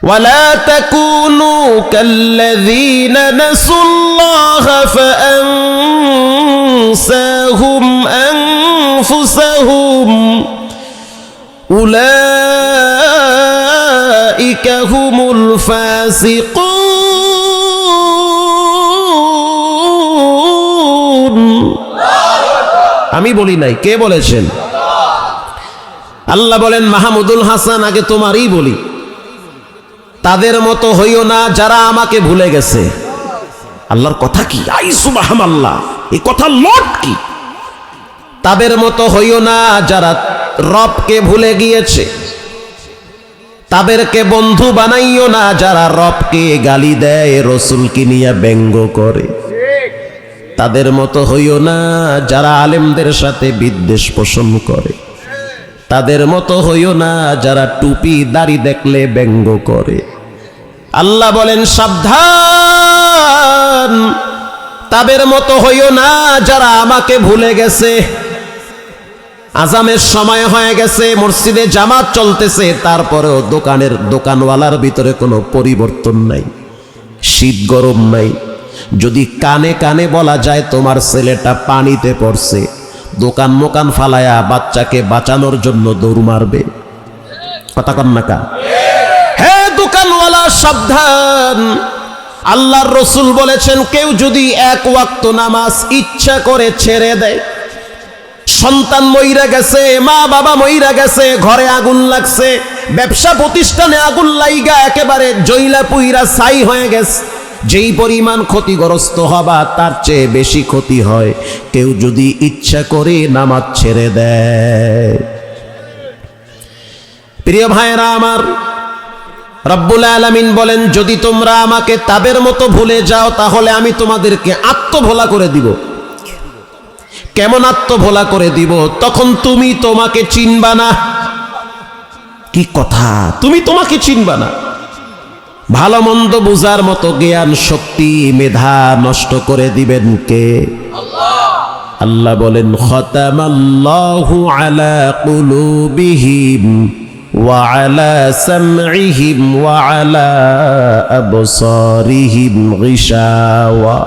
ওয়ালা তাকুনু কাল্লাযীনা নাসুল্লাহ ফাআনসাহুম আনফুসাহুম উলাইকা হুমুল ফাসিকুন। আমি বলি নাই, কে বলেছেন? আল্লাহ বলেন মাহমুদুল হাসান আগে তোমারই বলি, তাদের মতো হইও না যারা আমাকে ভুলে গেছে। আল্লাহর কথা কি? আই সুবহানাল্লাহ, এই কথা লট কি? তাদের মতো হইও না যারা রবকে ভুলে গিয়েছে। তাদেরকে বন্ধু বানাইও না যারা রবকে গালি দেয়, রসুলকে নিয়ে ব্যঙ্গ করে। তাদের মতো হইও না যারা আলেমদের সাথে বিদ্বেষ পোষণ করে। তাদের মতো হইও না যারা টুপি দাড়ি দেখলে ব্যঙ্গ করে। আল্লাহ বলেন সাবধান, তাদের মতো হইও না যারা আমাকে ভুলে গেছে। আজানের সময় হয়ে গেছে, মসজিদে জামাত চলতেছে, তারপরেও দোকানওয়ালার ভিতরে কোনো পরিবর্তন নাই, শীত গরম নাই। যদি কানে কানে বলা যায় তোমার ছেলেটা পানিতে পড়ছে, দোকান মোকান ফালায়া বাচ্চাকে বাঁচানোর জন্য দৌড় মারবে। কথা কন না কা? হে দোকানওয়ালা সাবধান, আল্লাহর রসুল বলেছেন কেউ যদি এক ওয়াক্ত নামাজ ইচ্ছা করে ছেড়ে দেয়, সন্তান মইরা গেছে, মা বাবা মইরা গেছে, ঘরে আগুন লাগছে, ব্যবসা প্রতিষ্ঠানে আগুন লাইগা একেবারে জইলা পুইরা ছাই হয়ে গেছে, যেই পরিমাণ ক্ষতিগ্রস্ত হবা তার চেয়ে বেশি ক্ষতি হয় কেউ যদি ইচ্ছা করে নামাজ ছেড়ে দেয়। প্রিয় ভাইরা আমার, রব্বুল আলামিন বলেন যদি তোমরা আমাকে তাদের মতো ভুলে যাও তাহলে আমি তোমাদেরকে আত্মভোলা করে দিব। কেমন আত্মভোলা করে দিব? তখন তুমি তোমাকে চিনবা না। কি কথা? তুমি তোমাকে চিনবা না। ভালো মন্দ বুঝার মতো জ্ঞান শক্তি মেধা নষ্ট করে দিবেন কে? আল্লাহ বলেন খতামাল্লাহু আলা কুলুবিহিম ওয়া আলা সামঈহিম ওয়া আলা আবসারিহিম গিশাওয়া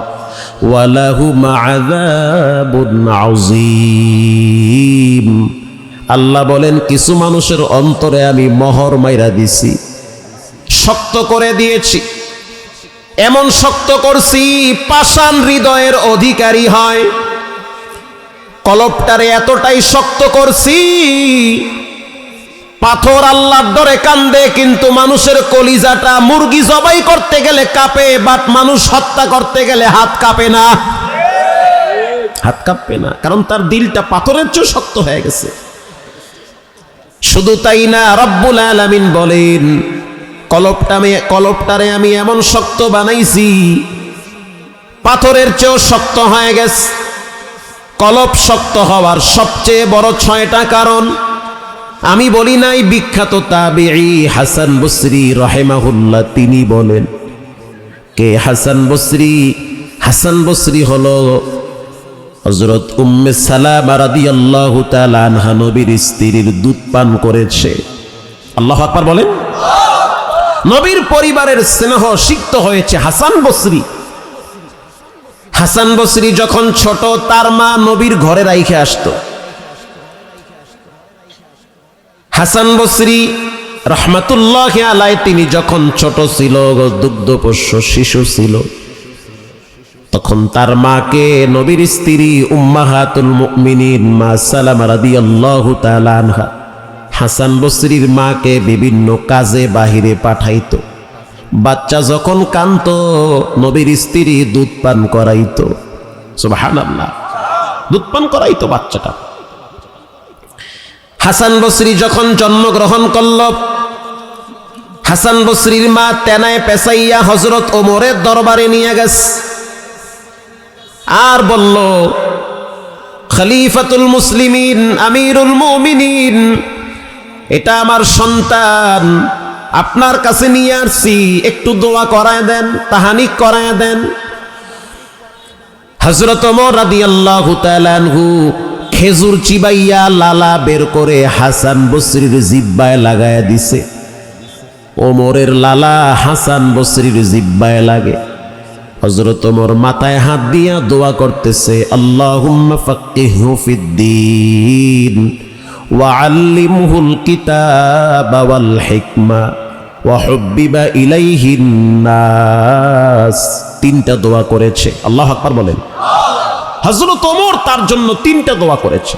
ওয়া লাহুম আযাবুন আযীম। আল্লাহ বলেন কিছু মানুষের অন্তরে আমি মোহর মাইরা দিছি, শক্ত করে দিয়েছি। এমন শক্ত করছি পাষাণ হৃদয়ের অধিকারী হয়। কলবটারে এতটাই শক্ত করছি পাথর আল্লাহর ডরে কান্দে, কিন্তু মানুষের কলিজাটা মুরগি জবাই করতে গেলে কাঁপে, বাট মানুষ হত্যা করতে গেলে হাত কাঁপে না। হাত কাঁপবে না, কারণ তার দিলটা পাথরের চেয়ে শক্ত হয়ে গেছে। শুধু তাই না, রব্বুল আলামিন বলেন কলবটারে আমি এমন শক্ত বানাইছি পাথরের চেয়েও শক্ত হয়ে গেছে। কলব শক্ত হওয়ার সবচেয়ে বড় 6টা কারণ আমি বলি নাই, বিখ্যাত তাবিঈ হাসান বসরি রাহিমাহুল্লাহ তিনি বলেন। কে হাসান বসরি? হাসান বসরি হলো হযরত উম্মে সালামা রাদিয়াল্লাহু তাআলা আনহা নবীর স্ত্রীর দুধ পান করেছে। আল্লাহু আকবার বলেন। নবীর পরিবারের স্নেহ সিক্ত হয়েছে হাসান বসরি। হাসান বসরি যখন ছোট তার মা নবীর ঘরে রাইখে আসতো। হাসান বসরি রহমাতুল্লাহি আলাইহি তিনি যখন ছোট ছিল, দুগ্ধপোষ্য শিশু ছিল, তখন তার মাকে নবীর স্ত্রী উম্মাহাতুল মুমিনিন মা সালামা রাদিয়াল্লাহু তাআলা আনহা হাসান বসরির মাকে বিভিন্ন কাজে বাহিরে পাঠাইতো। বাচ্চা যখন কাঁদতো নবীর স্ত্রী দুধ পান করাইতো। সুবহানাল্লাহ, দুধ পান করাইতো বাচ্চাটা। হাসান বসরি যখন জন্মগ্রহণ করল, হাসান বসরির মা তেনায় পেঁচাইয়া হযরত ওমরের দরবারে নিয়ে গেছে আর বলল, খলিফাতুল মুসলিমিন আমিরুল মুমিনিন, এটা আমার সন্তান, আপনার কাছে নিয়ে আসছি, একটু দোয়া করায় দেন, তাহানিক করায় দেন। হযরত ওমর রাদিয়াল্লাহু তাআলা আনহু খেজুর চিবাইয়া লালা বের করে হাসান বসরির জিহ্বায় লাগায়া দিছে। ওমরের লালা হাসান বসরির জিব্বায় লাগে। হযরত ওমর মাথায় হাত দিয়া দোয়া করতেছে, আল্লাহুম্মা ফাক্কিহু ফিদ্দীন ওয়া আল্লিমহুল কিতাবা ওয়াল হিকমা ওয়া হুব্বিবা ইলাইহিন নাস। তিনটা দোয়া করেছে। আল্লাহু আকবার বলেন। হযরত ওমর তার জন্য তিনটা দোয়া করেছে।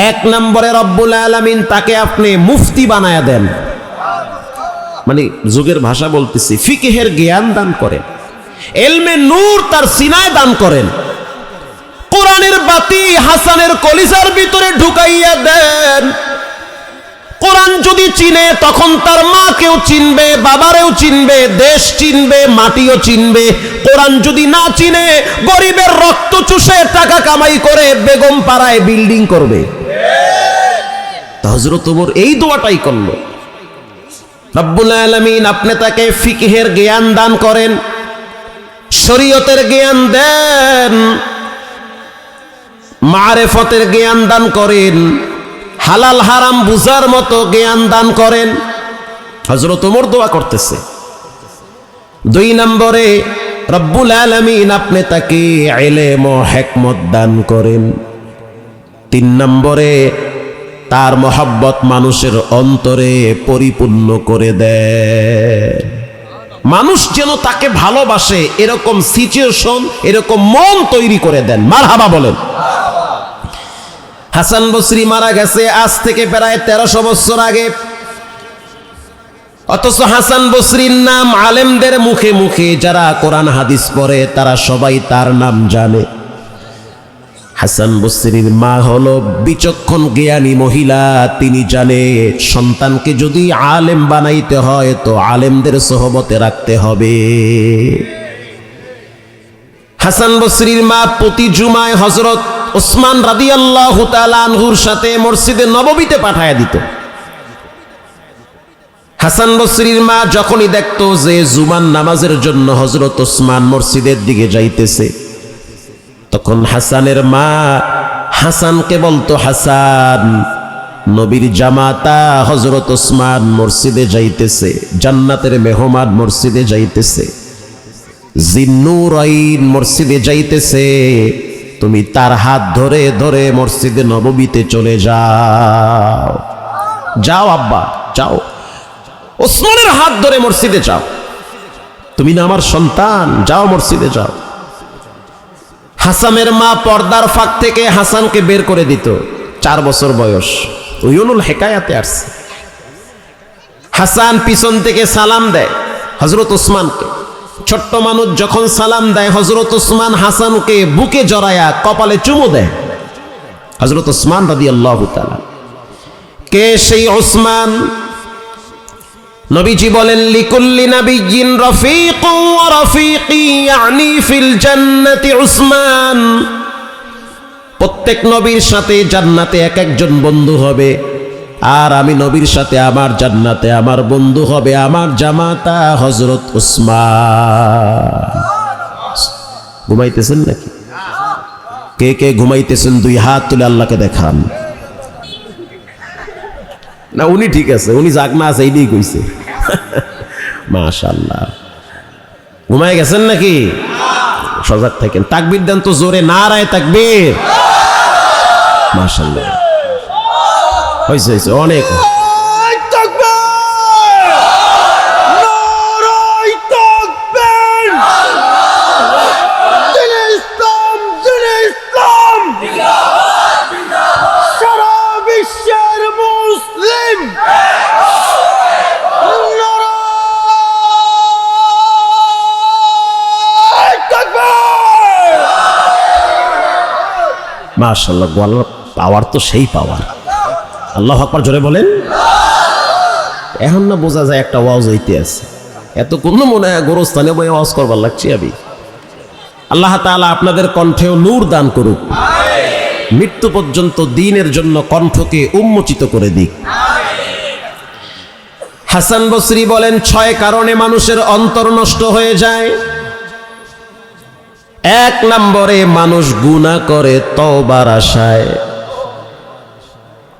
এক নম্বরে রব্বুল আলামিন তাকে আপনি মুফতি বানায়া দেন, মানে যুগের ভাষা বলতেছি ফিকহের জ্ঞান দান করেন, ইলমে নূর তার সিনায় দান করেন, কোরআনের বাতি হাসানের কলিজার ভিতরে ঢুকাইয়া দেন। কোরআন যদি চিনে তখন তার মাকেও চিনবে, বাবারেও চিনবে, দেশ চিনবে, মাটিও চিনবে। কোরআন যদি না চিনে গরিবের রক্ত চুষে টাকা কামাই করে বেগম পাড়ায় বিল্ডিং করবে। হযরত ওমর এই দোয়াটাই করলো, রব্বুল আলামিন আপনি তাকে ফিকহের জ্ঞান দান করেন, শরীয়তের জ্ঞান দেন, মারেফতের জ্ঞান দান করেন, হালাল হারাম বুঝার মতো জ্ঞান দান করেন। হযরত ওমর দোয়া করতেছে। দুই নম্বরে রব্বুল আলামিন আপনি তাকে ইলম ও হিকমত দান করেন। তিন নম্বরে তার মহব্বত মানুষের অন্তরে পরিপূর্ণ করে দেয়, মানুষ যেন তাকে ভালোবাসে এরকম সিচুয়েশন, এরকম মন তৈরি করে দেন। মারহাবা বলেন। হাসান বসরি মারা গেছে আজ থেকে প্রায় 1300 বছর আগে, অথচ হাসান বসরির নাম আলেমদের মুখে মুখে, যারা কোরআন হাদিস পড়ে তারা সবাই তার নাম জানে। হাসান বসরির মা হলো বিচক্ষণ জ্ঞানী মহিলা, তিনি জানে সন্তানকে যদি আলেম বানাইতে হয় তো আলেমদের সোহবতে রাখতে হবে। হাসান বসরির মা প্রতি জুমায় হযরত ওসমান রাদিয়াল্লাহু তাআলা আনহুর সাথে মসজিদে নববীতে পাঠায়া দিত। হাসান বসরির মা যখনই দেখতো যে জুমার নামাজের জন্য হযরত ওসমান মসজিদের দিকে যাইতেছে, তখন হাসানের মা হাসানকে বলতো, হাসান, নবীর জামাতা হযরত ওসমান মসজিদে যাইতেছে, জান্নাতের মেহমান মসজিদে যাইতেছে, জিন্নুরাইন মসজিদে যাইতেছে, তুমি তার হাত ধরে ধরে মসজিদে নববীতে চলে যাও। যাও আব্বা, যাও, ওসমানের হাত ধরে মসজিদে যাও, তুমি না আমার সন্তান, যাও মসজিদে যাও। হাসানের মা পর্দার ফাঁক থেকে হাসানকে বের করে দিত। 4 বছর বয়স, উয়ুনুল হেকায়াতে আসছে। হাসান পিছন থেকে সালাম দেয় হযরত ওসমানকে। ছোট্ট মানুষ যখন সালাম দেয়, হযরত ওসমান হাসানকে বুকে জড়ায়া কপালে চুমু দেয়। হযরত ওসমান রাদিয়াল্লাহু তাআলা। কে সেই ওসমান? নবীজি বলেন, লিকুল্লি নাবিয়্যিন রাফীকুন ওয়া রাফীকি ইয়ানি ফিল জান্নাতি উসমান। প্রত্যেক নবীর সাথে জান্নাতে এক একজন বন্ধু হবে, আর আমি নবীর সাথে আমার জান্নাতে আমার বন্ধু হবে আমার জামাতা হযরত উসমান। ঘুমাইতেছেন নাকি? কে কে ঘুমাইতেছেন 2 হাত তুলে আল্লাহকে দেখান। না, উনি ঠিক আছে, উনি জাগনা আছে, এইটাই কইছে। মাশাআল্লাহ। ঘুমায় গেছেন নাকি? সজাগ থাকেন। তাকবীর দেন তো জোরে, নারায়ে তাকবীর। মাশাআল্লাহ, হয়েছে অনেক। মাশাআল্লাহ, গলার পাওয়ার তো সেই পাওয়ার। আল্লাহু আকবার জোরে বলেন। এখন না বোঝা যায় একটা ওয়াজ হইতে আছে, এত কোন মনে হয় গোরস্থানে বই ওয়াজ করবার লাগছে আমি। আল্লাহ তাআলা আপনাদের কণ্ঠেও নূর দান করুক, মৃত্যু পর্যন্ত দ্বীনের জন্য কণ্ঠকে উন্মোচিত করে দিক। হাসান বসরি বলেন, 6 কারণে মানুষের অন্তর নষ্ট হয়ে যায়। 1 নম্বরে মানুষ গুনাহ করে তওবার আশায়।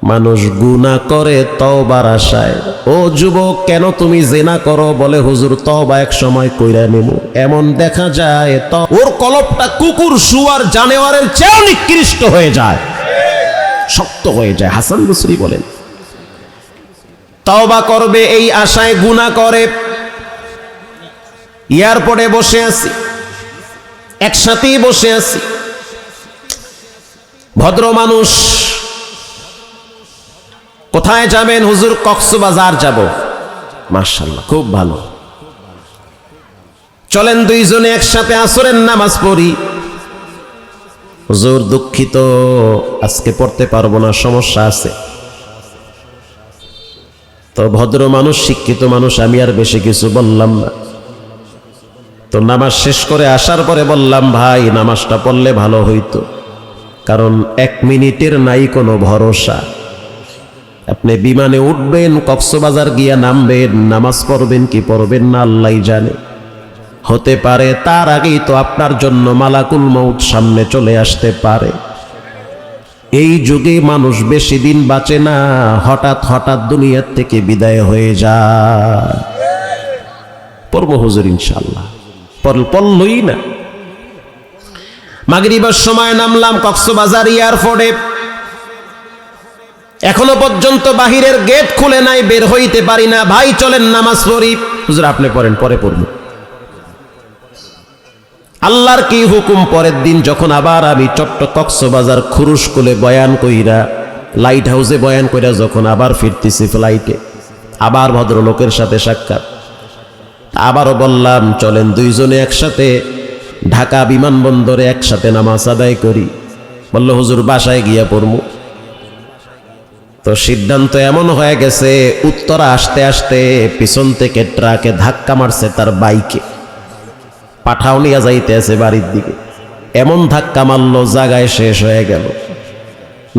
মানুষ গুনাহ করে তওবার আশায়। ও যুবক, কেন তুমি জিনা করো? বলে হুজুর তওবা এক সময় কইরা নেব। এমন দেখা যায় ওর কলবটা কুকুর, শুয়ার, জানোয়ারের চেয়েও নিকৃষ্ট হয়ে যায়, শক্ত হয়ে যায়। হাসান বসরি বলেন তওবা করবে এই আশায় গুনাহ করে। এয়ারপোর্টে বসে আছি, একসাথেই বসে আছি, ভদ্র মানুষ। কোথায় যাবেন? হুজুর কক্সবাজার যাব। মাশাআল্লাহ, খুব ভালো, চলেন দুইজনে একসাথে আসরের নামাজ পড়ি। হুজুর দুঃখিত, আজকে পড়তে পারবো না, সমস্যা আছে। তো ভদ্র মানুষ, শিক্ষিত মানুষ, আমি আর বেশি কিছু বললাম না। তো নামাজ শেষ করে আসার পরে বললাম, ভাই নামাজটা পড়লে ভালো হইতো, কারণ 1 মিনিটের নাই কোনো ভরসা। আপনি বিমানে উঠবেন, কক্সবাজার গিয়া নামবেন, নামাজ পড়বেন কি পড়বেন না আল্লাহই জানে। হতে পারে তার আগেই তো আপনার জন্য মালাকুল মউত সামনে চলে আসতে পারে। এই যুগে মানুষ বেশি দিন বাঁচে না, হঠাৎ হঠাৎ দুনিয়ার থেকে বিদায় হয়ে যায়। পড়বো হুজুর ইনশাআল্লাহ, পড়লই না। মাগরিবের সময় নামলাম কক্সবাজার এয়ারপোর্টে, এখনো পর্যন্ত বাহিরের গেট খুলে নাই, বের হইতে পারি না। ভাই চলেন নামাজ পড়ি। হুজুর আপনি পড়েন, পরে পড়ব। আল্লাহর কি হুকুম, পরের দিন যখন আবার আমি কক্সবাজার খুরুশ কোলে বয়ান কইরা, লাইট হাউসে বয়ান কইরা যখন আবার ফিরতেছি ফ্লাইটে, আবার ভদ্রলোকের সাথে সাক্ষাৎ। আবারও বললাম চলেন দুইজনে একসাথে ঢাকা বিমানবন্দরে একসাথে নামাজ আদায় করি। বলল হুজুর বাসায় গিয়া পড়ব। তো সিদ্ধান্ত এমন হয়ে গেছে, উত্তরা আসতে আসতে পিছন থেকে ট্রাকে ধাক্কা মারছে তার বাইকে, পাঠাও নিয়ে যাইতে আছে বাড়ির দিকে। এমন ধাক্কা মারলো, জায়গায় শেষ হয়ে গেল।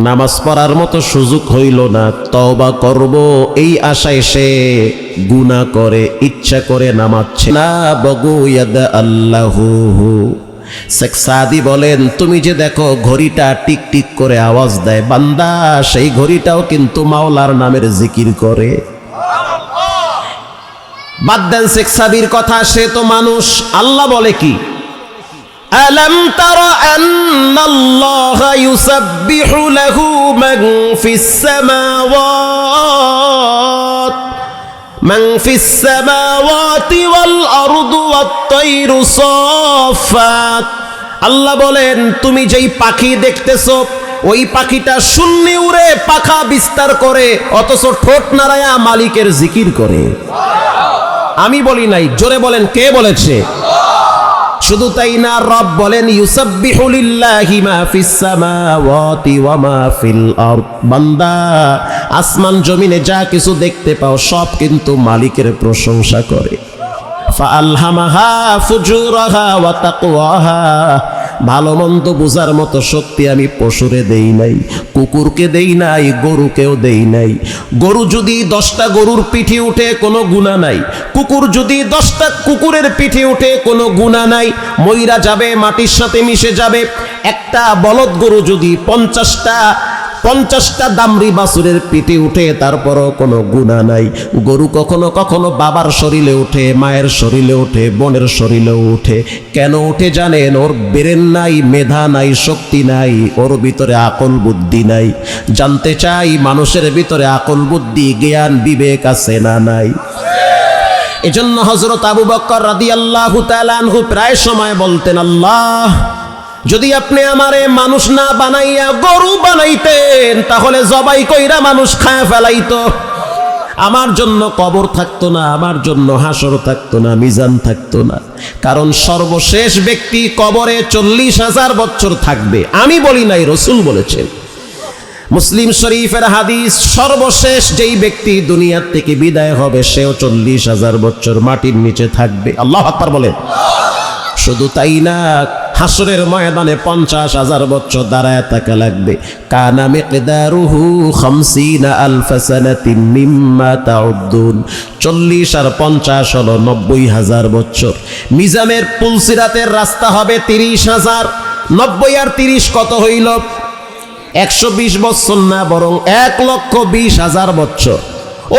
নামাজ পড়ার মতো সুযোগ হইল না। তওবা করব এই আশায় সে গুনাহ করে, ইচ্ছা করে নামাচ্ছে না। বগু ইয়াদা আল্লাহু। শেখ সাদি বলেন, তুমি যে দেখো ঘড়িটা টিক টিক করে আওয়াজ দেয়, বান্দা সেই ঘড়িটাও কিন্তু মাওলার নামের জিকির করে। বাদ দেন শেখ সাদির কথা, সে তো মানুষ। আল্লাহ বলে কি, আলম তারা আন্নাল্লাহা ইউসাব্বিহু লাহু মান ফিস সামাওয়াত মান ফিস সামাওয়াতি ওয়াল আরদু ওয়াত তায়রু সাফাত। আল্লাহ বলেন, তুমি যেই পাখি দেখতেছো, ওই পাখিটা শূন্যে উড়ে পাখা বিস্তার করে, অথচ ঠোঁট নাড়ায়া মালিকের জিকির করে। আমি বলি নাই, জোরে বলেন কে বলেছে? শুধু তাই না, রব বলেন ইউসাব্বিহু লিল্লাহি মা ফিস সামাওয়াতি ওয়া মা ফিল আরদ। বান্দা আসমান জমিনে যা কিছু দেখতে পাও সব কিন্তু মালিকের প্রশংসা করে। ফাআলহামাহা ফুজুরাহা ওয়া তাকওয়াহা। ভালো মন্দ বোঝার মতো শক্তি আমি পশুরে দেই নাই, কুকুরকে দেই নাই, গরুকেও দেই নাই। গরু যদি 10টা গরুর পিঠে উঠে কোনো গুনাহ নাই, কুকুর যদি 10টা কুকুরের পিঠে উঠে কোনো গুনাহ নাই, মইরা যাবে, মাটির সাথে মিশে যাবে। একটা বলদ গরু যদি 50টা দামরি বাছুরের পিঠে উঠে, তারপরও কোনো গুনাহ নাই। গরু কখনো কখনো বাবার শরীরে উঠে, মায়ের শরীরে উঠে, বোনের শরীরেও উঠে। কেন উঠে জানেন? ওর ব্রেন নাই, মেধা নাই, শক্তি নাই, ওর ভিতরে আকল বুদ্ধি নাই। জানতে চাই মানুষের ভিতরে আকল বুদ্ধি জ্ঞান বিবেক আছে না নাই? এজন্য হযরত আবু বকর রাদিয়াল্লাহু তাআলা আনহু প্রায় সময় বলতেন, আল্লাহ যদি আপনি আমারে মানুষ না বানাইয়া গরু বানাইতেন, তাহলে জবাই কইরা মানুষ খায় ফেলাইতো। আমার জন্য কবর থাকতো না, আমার জন্য হাসর থাকতো না, মিজান থাকতো না। কারণ সর্বশেষ ব্যক্তি কবরে 40,000 বছর থাকবে। আমি বলি নাই, রাসূল বলেছেন। মুসলিম শরীফের হাদিস, সর্বশেষ যেই ব্যক্তি দুনিয়ার থেকে বিদায় হবে সেও 40,000 বছর মাটির নিচে থাকবে। আল্লাহু আকবার বলেন। শুধু তাই না, হাসরের ময়দানে 50,000 বছর দাঁড়ায় থাকা লাগবে। কানা মিকদারুহু 50 আলফ সানাতিন মিম্মা তাউদ্দুন। 40 আর 50 হলো 90,000 বছর। মিজানের পুলসিরাতের রাস্তা হবে 30,000। 90 আর 30 কত হইল? 120 বছর না, বরং 1,20,000 বছর।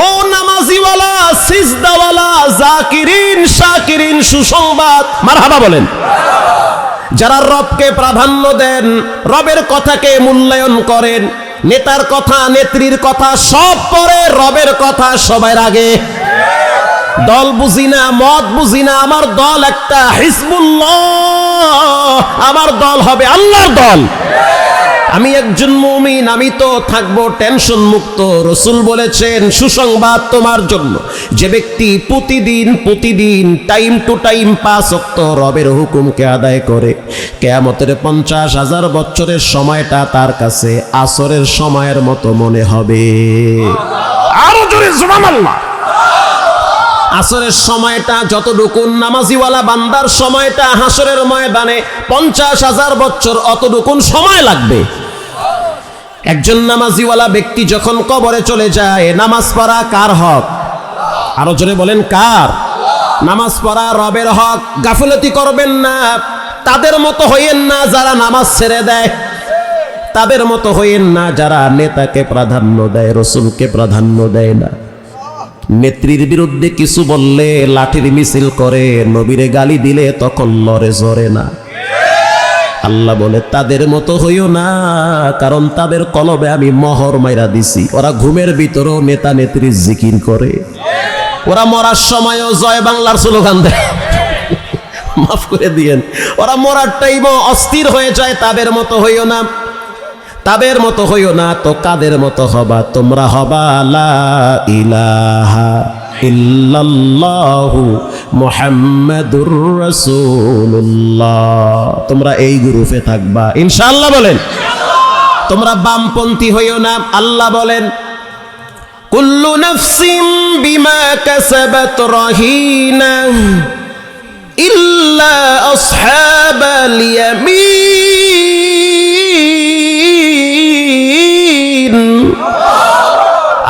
ও নামাজিওয়ালা, সিজদাওয়ালা, জাকিরিন, শাকিরিন, সুসংবাদ, মারহাবা বলেন। যারা রবকে প্রাধান্য দেন, রবের কথাকে মূল্যায়ন করেন, নেতার কথা, নেত্রীর কথা সব পরে, রবের কথা সবার আগে। দল বুঝি না, মত বুঝি না, আমার দল একটা, হিজবুল্লাহ, আমার দল হবে আল্লাহর দল। আমি একজন মুমিন, আমি তো থাকবো টেনশন মুক্ত। রাসূল বলেছেন, সুসংবাদ তোমার জন্য, যে ব্যক্তি প্রতিদিন টাইম টু টাইম 5 ওয়াক্ত রবের হুকুমকে আদায় করে, কিয়ামতের 50,000 বছরের সময়টা তার কাছে আসরের সময়ের মতো মনে হবে। আরো জোরে সুবহানাল্লাহ। আসরের সময়টা যতটুকু নামাজিওয়ালা বান্দার সময়টা হাসরের ময়দানে 50,000 বছর অতটুকুন সময় লাগবে। একজন নামাজিওয়ালা ব্যক্তি যখন কবরে চলে যায়, নামাজ পড়া কার হক? আরো জোরে বলেন, কার? নামাজ পড়া রবের হক। গাফিলতি করবেন না, তাদের মতো হইয়েন না যারা নামাজ ছেড়ে দেয়, তাদের মতো হইয়েন না যারা নেতাকে প্রাধান্য দেয়, রাসূলকে প্রাধান্য দেয় না। নেত্রীর বিরুদ্ধে কিছু বললে লাঠির মিছিল করে, নবীরে গালি দিলে তখন লড়ে ঝরে না। আল্লাহ বলে তাদের মতো হইও না, কারণ তাদের কলবে আমি মোহর মাইরা দিছি। ওরা ঘুমের ভিতরেও নেতা নেত্রীর জিকির করে, ওরা মরার সময়ও জয় বাংলার স্লোগান দেয়। মাফ করে দিয়েন, ওরা মরার টাইমও অস্থির হয়ে যায়। তাদের মতো হইও না, তাদের মতো হইও না। তো কাদের মতো হবা? তোমরা হবা লা ইলাহা ইল্লাল্লাহু মুহাম্মাদুর রাসূলুল্লাহ। তোমরা এই গ্রুপে থাকবা ইনশাআল্লাহ বলেন। তোমরা বামপন্থী হইও না। আল্লাহ বলেন, কুল্লু নাফসিন বিমা কাসাবাত রাহিনা ইল্লা আসহাবাল ইয়ামিন।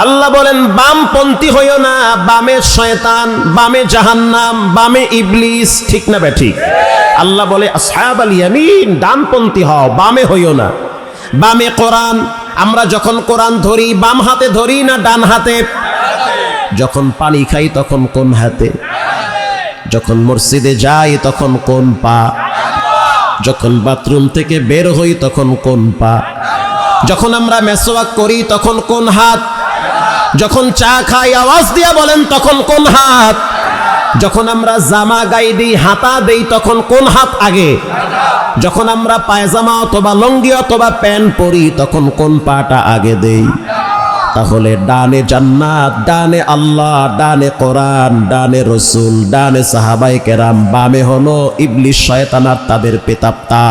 আল্লাহ বলেন বামপন্থী হইও না। বামে শয়তান, বামে জাহান্নাম, বামে ইবলিস, ঠিক না বেঠিক? আল্লাহ বলে আসহাবাল ইয়ামিন, ডানপন্থী হও, বামে হইও না। বামে কোরআন, আমরা যখন কোরআন ধরি বাম হাতে ধরি না ডান হাতে? যখন পানি খাই তখন কোন হাতে? যখন মসজিদে যাই তখন কোন পা? যখন বাথরুম থেকে বের হই তখন কোন পা? যখন আমরা মেসওয়াক করি তখন কোন হাত? যখন চা খাই আওয়াজ দিয়া বলেন তখন কোন হাত? যখন আমরা জামা গায়ে দিই, হাতা দেই, তখন কোন হাত আগে? যখন আমরা পায়জামা অথবা লঙ্গি অথবা প্যান্ট পরি তখন কোন পাটা আগে দেই? তাহলে ডানে জান্নাত, ডানে আল্লাহ, ডানে কোরআন, ডানে রসুল, ডানে সাহাবায়ে কেরাম, বামে হলো ইবলিস শয়তান আর তাদের পেতাপ্তা।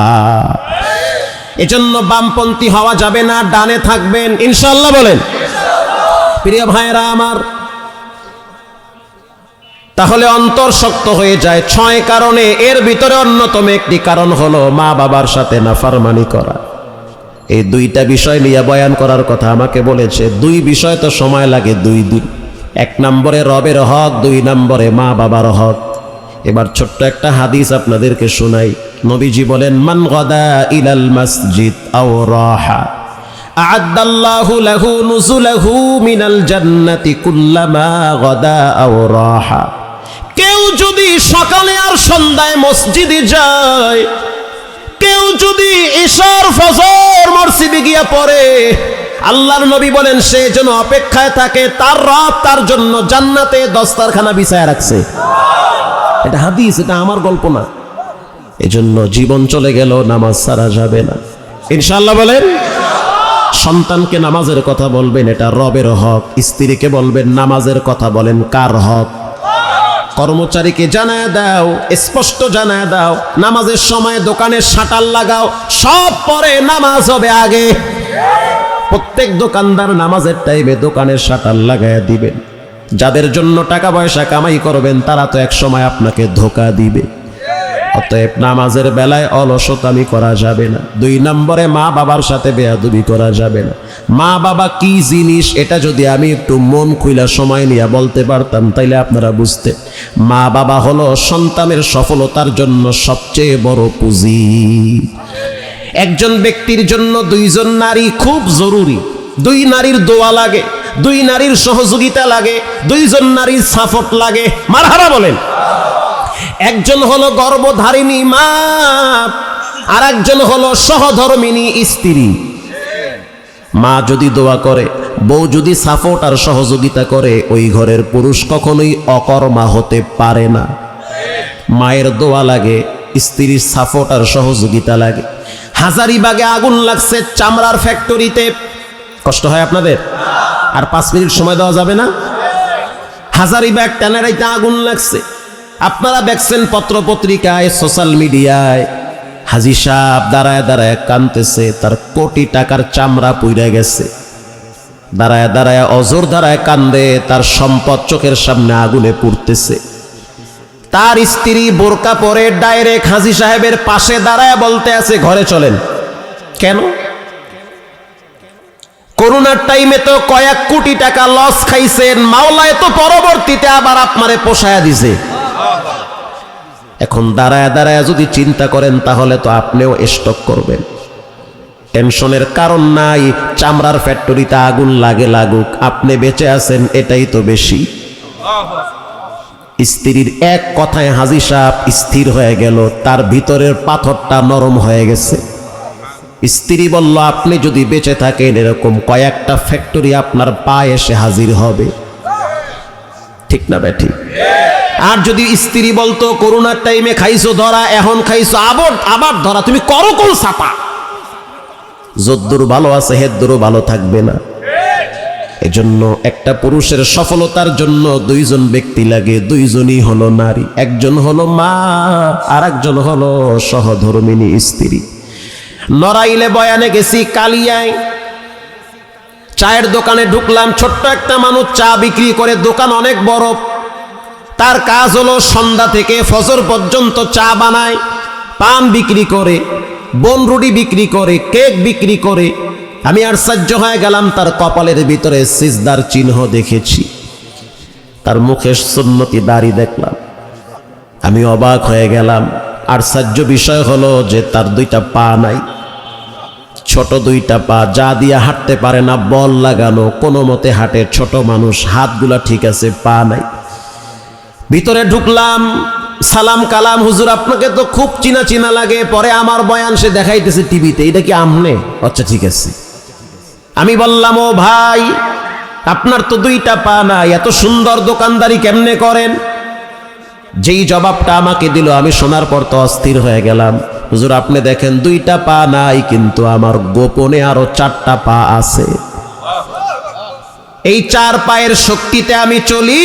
এজন্য বামপন্থী হওয়া যাবে না, ডানে থাকবেন ইনশাআল্লাহ বলেন। প্রিয় ভাইরা আমার, তাহলে অন্তর শক্ত হয়ে যায় 6 কারণে। এর ভিতরে অন্যতম একটি কারণ হলো মা বাবার সাথে নাফরমানি করা। এই 2টা বিষয় নিয়ে বয়ান করার কথা আমাকে বলেছে। 2 বিষয় তো সময় লাগে 2 দিন। 1 নম্বরে রবের হক, 2 নম্বরে মা বাবার হক। এবার ছোট্ট একটা হাদিস আপনাদেরকে শোনাই। নবীজি বলেন, মান গাদা ইলাল মসজিদ আও রাহা আ'আদাল্লাহু লাহু নুজুলাহু মিনাল জান্নাতি কুল্লামা গাদা আও রাহা। কেউ যদি সকালে আর সন্ধ্যায় মসজিদে যায়, কেউ যদি ইশার ফজর মসজিদে গিয়া পড়ে, আল্লাহর নবী বলেন সে যেন অপেক্ষায় থাকে, তার রব তার জন্য জান্নাতে দস্তারখানা বিছায়া রাখছে। এটা হাদিস, এটা আমার গল্প না। এজন্য জীবন চলে গেল, নামাজ ছাড়া যাবে না ইনশাআল্লাহ বলেন। সন্তানকে নামাজের কথা বলবেন, এটা রবের হক। স্ত্রীকে বলবেন নামাজের কথা, বলেন কার হক? কর্মচারীকে জানায় দাও, স্পষ্ট জানায় দাও, নামাজের সময় দোকানের শাটার লাগাও, সব পরে নামাজ হবে আগে। প্রত্যেক দোকানদার নামাজের টাইমে দোকানের শাটার লাগায় দিবেন। যাদের জন্য টাকা পয়সা কামাই করবেন তারা তো এক সময় আপনাকে ধোঁকা দিবে। অতএব নামাজের বেলায় অলসতামি করা যাবে না। 2 নম্বরে মা বাবার সাথে বেয়াদবি করা যাবে না। মা বাবা কি জিনিস এটা যদি আমি একটু মন খুইলা সময় নিয়ে বলতে পারতাম তাইলে আপনারা বুঝতেন। মা বাবা হলো সন্তানের সফলতার জন্য সবচেয়ে বড় পুঁজি। একজন ব্যক্তির জন্য দুইজন নারী খুব জরুরি। দুই নারীর দোয়া লাগে, দুই নারীর সহযোগিতা লাগে, দুইজন নারীর সাপোর্ট লাগে। মারহাবা বলেন। একজন হলো গর্ভধারিণী মা, আর একজন হলো সহধর্মিণী স্ত্রী। মা যদি দোয়া করে, বউ যদি সাপোর্ট আর সহযোগিতা করে, ওই ঘরের পুরুষ কখনোই অকর্মা হতে পারে না। মায়ের দোয়া লাগে, স্ত্রীর সাপোর্ট আর সহযোগিতা লাগে। হাজারিবাগে আগুন লাগছে চামড়ার ফ্যাক্টরিতে, কষ্ট হয় আপনাদের? আর 5 মিনিট সময় দেওয়া যাবে না? হাজারিবাগ ট্যানারিতে আগুন লাগছে। আপনারা দেখছেন পত্র পত্রিকায়, সোশ্যাল মিডিয়ায়, হাজী সাহেব দাঁড়ায় দাঁড়ায় কাঁদতেছে, তার কোটি টাকার চামড়া পুইরা গেছে। দাঁড়ায় দাঁড়ায় অজর দাঁড়ায় কান্দে, তার সম্পদ চোখের সামনে আগুনে পুড়তেছে। তার স্ত্রী বোরকা পরে ডাইরেক্ট হাজী সাহেবের পাশে দাঁড়ায় বলতে আছে, ঘরে চলেন। কেন? করোনার টাইমে তো কয়েক কোটি টাকা লস খাইছেন, মাওলায় তো পরবর্তীতে আবার আপনারে পোষায়া দিছে। এখন দাঁড়ায় দাঁড়ায় যদি চিন্তা করেন, তাহলে তো আপনিও স্টক করবেন। টেনশনের কারণ নাই, চামড়ার ফ্যাক্টরিতে আগুন লাগে লাগুক, আপনি বেঁচে আছেন এটাই তো বেশি। স্ত্রীর এক কথায় হাজী সাহেব স্থির হয়ে গেল, তার ভিতরের পাথরটা নরম হয়ে গেছে। স্ত্রী বলল, আপনি যদি বেঁচে থাকেন এরকম কয়েকটা ফ্যাক্টরি আপনার পায়ে এসে হাজির হবে। ঠিক না বেঠি? আর যদি স্ত্রী বলতো, করোনার টাইমে খাইছো ধরা, এখন খাইছো আবার ধরা, তুমি করো কোন ছাপা? যদ্দুর ভালো আছে হেদ্দুরও ভালো থাকবে না। এজন্য একটা পুরুষের সফলতার জন্য দুইজন ব্যক্তি লাগে, দুইজনই হলো নারী। একজন হলো মা, আর একজন হলো সহধর্মিণী স্ত্রী। নড়াইলে বয়ানে গেছি, কালিয়ায় চায়ের দোকানে ঢুকলাম। ছোট্ট একটা মানুষ চা বিক্রি করে, দোকান অনেক বড়। তার কাজ হলো সন্ধ্যা থেকে ফজর পর্যন্ত চা বানায়, পান বিক্রি করে, বনরুটি বিক্রি করে, কেক বিক্রি করে। আমি আশ্চর্য হয়ে গেলাম, তার কপালের ভিতরে সিজদার চিহ্ন দেখেছি, তার মুখে সুন্নতি দাড়ি দেখলাম। আমি অবাক হয়ে গেলাম। আশ্চর্য বিষয় হলো যে তার 2টা পা নাই, ছোট 2টা পা, যা দিয়ে হাঁটতে পারে না, বল লাগানো, কোনো মতে হাঁটে। ছোট মানুষ, হাতগুলা ঠিক আছে, পা নাই। ভিতরে ঢুকলাম, সালাম কালাম, হুজুর আপনাকে তো খুব চিনা চিনা লাগে। পরে আমার বয়ান সে দেখাইতেছে টিভিতে, এটা কি আমনে? আচ্ছা ঠিক আছে। আমি বললাম, ও ভাই, আপনার তো 2টা পা নাই, এত সুন্দর দোকানদারি কেমনে করেন? যেই জবাবটা আমাকে দিল, আমি শোনার পর তো অস্থির হয়ে গেলাম। হুজুর আপনি দেখেন 2টা পা নাই, কিন্তু আমার গোপনে আরো 4টা পা আছে। এই 4 পায়ের শক্তিতে আমি চলি।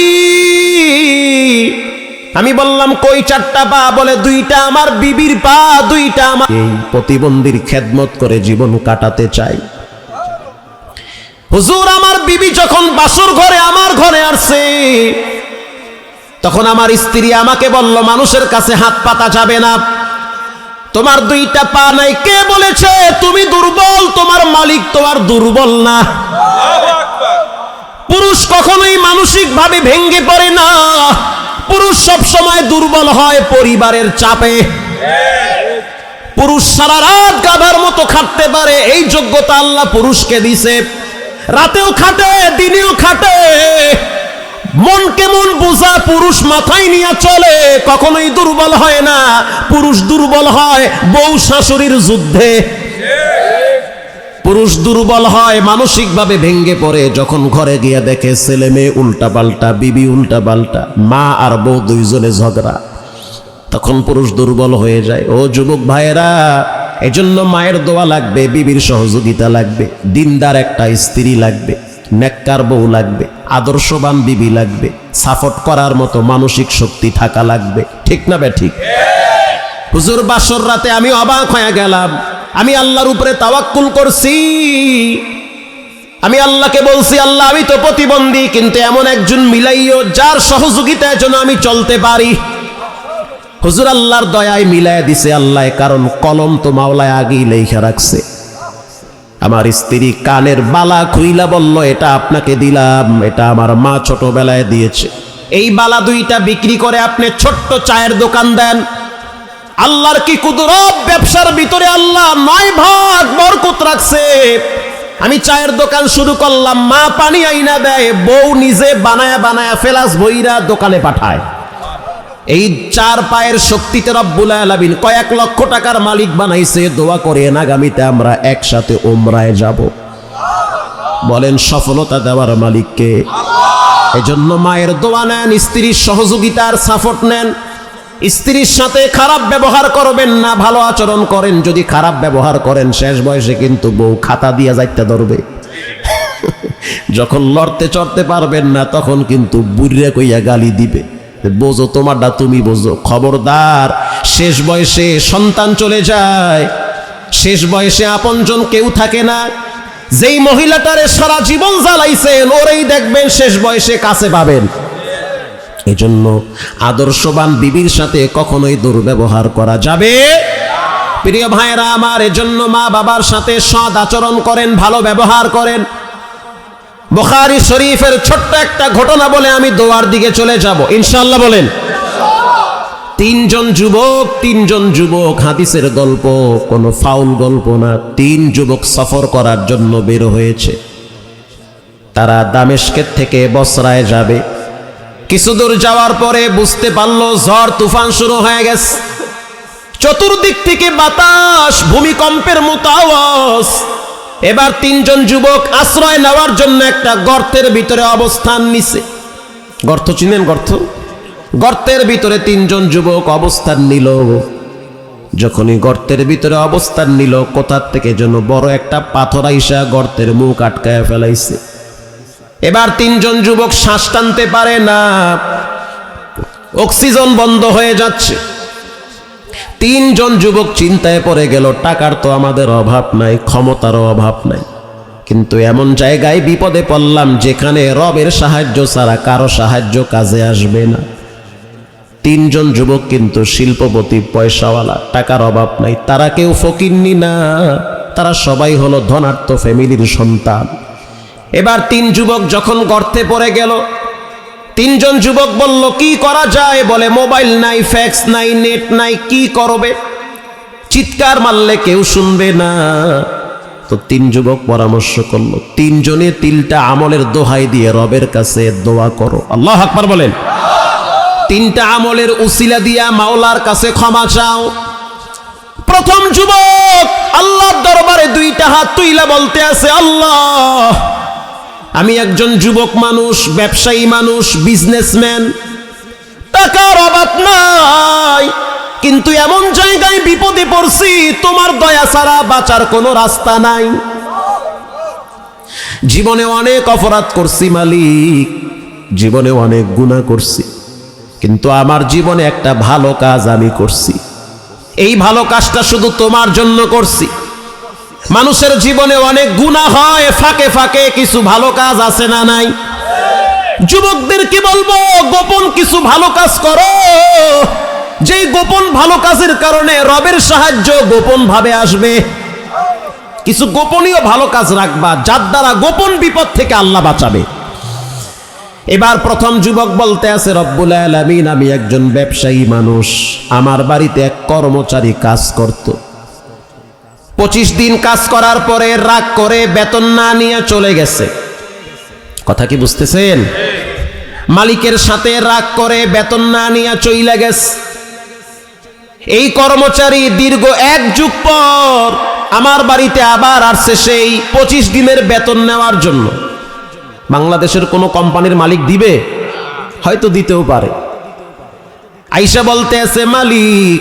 আমি বললাম, কই 4টা পা? বলে 2টা আমার বিবির পা, 2টা আমার। এই প্রতিবন্ধীর খেদমত করে জীবন কাটাতে চাই। হুজুর আমার বিবি যখন বাসর ঘরে আমার ঘরে আসছে, তখন আমার স্ত্রী আমাকে বলল, মানুষের কাছে হাত পাতা যাবে না, তোমার 2টা পা নাই। কে বলেছে তুমি দুর্বল? তোমার মালিক তোমার দুর্বল না। পুরুষ কখনোই মানসিক ভাবে ভেঙ্গে পড়ে না। পুরুষ সব সময় দুর্বল হয় পরিবারের চাপে। পুরুষ সারা রাত গাধার মতো খাটতে পারে, এই যোগ্যতা আল্লাহ পুরুষকে দিছে। রাতেও খাটে, দিনেও খাটে। মন কেমন বোঝা পুরুষ মাথায় নিয়ে চলে, কখনোই দুর্বল হয় না। পুরুষ দুর্বল হয় বউ শাশুড়ির যুদ্ধে। পুরুষ দুর্বল হয়, মানসিকভাবে ভেঙ্গে পড়ে যখন ঘরে গিয়ে দেখে ছেলে মেয়ে উল্টা পাল্টা, বিবি উল্টা পাল্টা, মা আর বউ দুইজনে ঝগড়া, তখন পুরুষ দুর্বল হয়ে যায়। ও যুবক ভাইয়েরা, এজন্য মায়ের দোয়া লাগবে, বিবির সহযোগিতা লাগবে, দিনদার একটা স্ত্রী লাগবে, নেককার বউ লাগবে, আদর্শবান বিবি লাগবে, সাপোর্ট করার মতো মানসিক শক্তি থাকা লাগবে। ঠিক না বে ঠিক? হুজুর বাসর রাতে আমি অবাক হয়ে গেলাম। আমি আল্লাহর উপরে তাওয়াক্কুল করছি। আমি আল্লাহকে বলছি, আল্লাহ আমি তো প্রতিবন্ধী, কিন্তু এমন একজন মিলাইও যার সহযোগিতায় যেন আমি চলতে পারি। হুজুর আল্লাহর দয়ায় মিলাই দিছে আল্লাহ, কারণ কলম তো মাওলায় আগেই লেখা রাখছে। আমার স্ত্রী কানের বালা খুইলা বলল, এটা আপনাকে দিলাম, এটা আমার মা ছোটবেলায় দিয়েছে। এই বালা 2টা বিক্রি করে আপনি ছোট্ট চায়ের দোকান দেন, আল্লাহর কি কুদরত, ব্যবসার ভিতরে আল্লাহ 9 ভাগ বরকত রাখছে। আমি চায়ের দোকান শুরু করলাম, মা পানি আইনা দেয়, বউ নিজে বানায়া বানায়া ফেলাস বইরা দোকানে পাঠায়। এই 4 পায়ের শক্তিতে রব্বুল আলামিন কয়েক লক্ষ টাকার মালিক বানাইছে। দোয়া করেন আগামীতে আমরা একসাথে উমরায় যাব। বলেন সফলতা দেওয়ার মালিককে। এজন্য মায়ের দোয়া নেন, স্ত্রীর সহযোগিতার সাপোর্ট নেন। স্ত্রীর সাথে খারাপ ব্যবহার করবেন না, ভালো আচরণ করেন। যদি খারাপ ব্যবহার করেন শেষ বয়সে কিন্তু বউ খাতা দিয়া যাইতে ধরবে। যখন লড়তে চড়তে পারবেন না তখন কিন্তু বুড়িয়া কইয়া গালি দিবে, বোঝো তোমারটা তুমি বোঝো। খবরদার, শেষ বয়সে সন্তান চলে যায়, শেষ বয়সে আপনজন কেউ থাকে না। যেই মহিলাটারে সারা জীবন জ্বালাইছেন ওরেই দেখবেন শেষ বয়সে কাছে পাবেন। এজন্য আদর্শবান বিবির সাথে কখনোই দুর্ব্যবহার করা যাবে। প্রিয় ভাইরা আমার, এজন্য মা বাবার সাথে সৎ আচরণ করেন, ভালো ব্যবহার করেন। বুখারী শরীফের ছোট্ট একটা ঘটনা বলে আমি দোয়ার দিকে চলে যাব ইনশাআল্লাহ। বলেন 3 জন যুবক, হাদিসের গল্প, কোনো ফাউল গল্প না। 3 যুবক সফর করার জন্য বের হয়েছে। তারা দামেস্কের থেকে বসরায় যাবে। কিছু দূর যাওয়ার পরে বুঝতে পারলো ঝড় তুফান শুরু হয়ে গেছে। চতুর্দিক থেকে বাতাস, ভূমিকম্পের মতো আওয়াজ। এবার 3 জন যুবক আশ্রয় নেওয়ার জন্য একটা গর্তের ভিতরে অবস্থান নিছে। গর্ত চিনেন? গর্তের ভিতরে 3 জন যুবক অবস্থান নিল। যখনই গর্তের ভিতরে অবস্থান নিল, কোথা থেকে যেন বড় একটা পাথর আইসা গর্তের মুখ আটকায় ফেলাইছে। এবার 3 জন যুবক শ্বাস টানতে পারে না, অক্সিজেন বন্ধ হয়ে যাচ্ছে। 3 জন যুবক চিন্তায় পড়ে গেল, টাকার তো আমাদের অভাব নাই, ক্ষমতারও অভাব নাই, কিন্তু এমন জায়গায় বিপদে পড়লাম যেখানে রবের সাহায্য ছাড়া কারো সাহায্য কাজে আসবে না। 3 জন যুবক কিন্তু শিল্পপতি, পয়সাওয়ালা, টাকার অভাব নাই। তারা কেউ ফকিন্নি না, তারা সবাই হলো ধনাঢ্য ফ্যামিলির সন্তান। এবার 3 যুবক যখন গর্তে পড়ে গেল, 3 জন যুবক বলল কি করা যায়? বলে মোবাইল নাই, ফ্যাক্স নাই, নেট নাই, কি করবে? চিৎকার মারলে কেউ শুনবে না। তো 3 যুবক পরামর্শ করলো, 3 জনে 3টা আমলের দোহাই দিয়ে রবের কাছে দোয়া করো। আল্লাহু আকবার বলেন। 3টা আমলের উসিলা দিয়া মাওলার কাছে ক্ষমা চাও। প্রথম যুবক আল্লাহর দরবারে 2টা হাত তুইলা বলতে আছে, আল্লাহ, আমি একজন যুবক মানুষ, ব্যবসায়ী মানুষ, বিজনেসম্যান, টাকার অভাব নাই, কিন্তু এমন জায়গায় বিপদে পড়ছি, তোমার দয়া ছাড়া বাঁচার কোনো রাস্তা নাই। জীবনে অনেক অপরাধ করছি মালিক, জীবনে অনেক গুনাহ করছি, কিন্তু আমার জীবনে একটা ভালো কাজ আমি করছি। এই ভালো কাজটা শুধু তোমার জন্য করছি। মানুষের জীবনে অনেক গুনাহ হয়, ফাঁকে ফাঁকে কিছু ভালো কাজ আছে না নাই? যুবকদের কি বলবো, গোপন কিছু ভালো কাজ করো, যেই গোপন ভালো কাজের কারণে রবের সাহায্য গোপন ভাবে আসবে। কিছু গোপনীয় ভালো কাজ রাখবা, যার দ্বারা গোপন বিপদ থেকে আল্লাহ বাঁচাবে। এবার প্রথম যুবক বলতে আছে, রব্বুল আলামিন, আমি একজন ব্যবসায়ী মানুষ, আমার বাড়িতে এক কর্মচারী কাজ করত। 25 দিন কাজ করার পরে রাগ করে বেতন না নিয়ে চলে গেছে। কথা কি বুঝতেছেন? মালিকের সাথে রাগ করে বেতন না নিয়ে চলে গেছে। এই কর্মচারী দীর্ঘ 1 যুগ পর আমার বাড়িতে আবার আসছে সেই 25 দিনের বেতন নেওয়ার জন্য। বাংলাদেশের কোনো কোম্পানির মালিক দিবে? হয়তো দিতেও পারে। আইসা বলতে আছে, মালিক,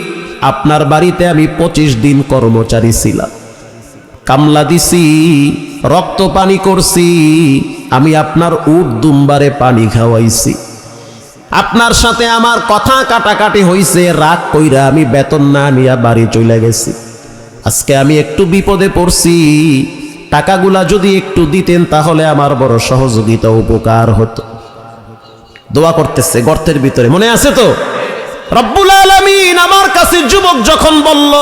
আপনার বাড়িতে আমি 25 দিন কর্মচারী ছিলাম, কামলা দিছি, রক্ত পানি করছি, আমি আপনার উট দুম্বারে পানি খাওয়াইছি, আপনার সাথে আমার কথা কাটাকাটি হইছে, রাগ কইরা আমি বেতন না নিয়ে বাড়ি চলে গেছি। আজকে আমি একটু বিপদে পড়ছি, টাকাগুলা যদি একটু দিতেন তাহলে আমার বড় সহযোগিতা উপকার হতো। দোয়া করতেছে গর্তের ভিতরে, মনে আছে তো? রব্বুল আলামিন আমার কাছে যুবক যখন বলল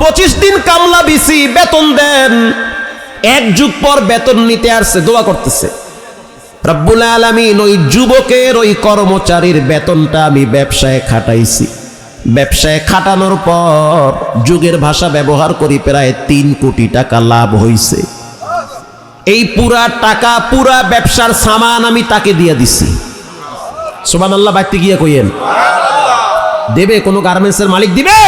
25 দিন কামলা দিছি, বেতন দেন, 1 যুগ পর বেতন নিতে আসছে, দোয়া করতেছে, রব্বুল আলামিন ওই যুবকের, ওই কর্মচারীর বেতনটা আমি ব্যবসায় খাটাইছি, ব্যবসায় খাটানোর পর যুগের ভাষা ব্যবহার করি প্রায় 3 কোটি টাকা লাভ হইছে। এই পুরা টাকা পুরা ব্যবসার সামান আমি তাকে দিয়ে দিছি। সুবহানাল্লাহ বাইতে গিয়ে কইেন দেবে? কোনো গার্মেন্টসের মালিক দিবে?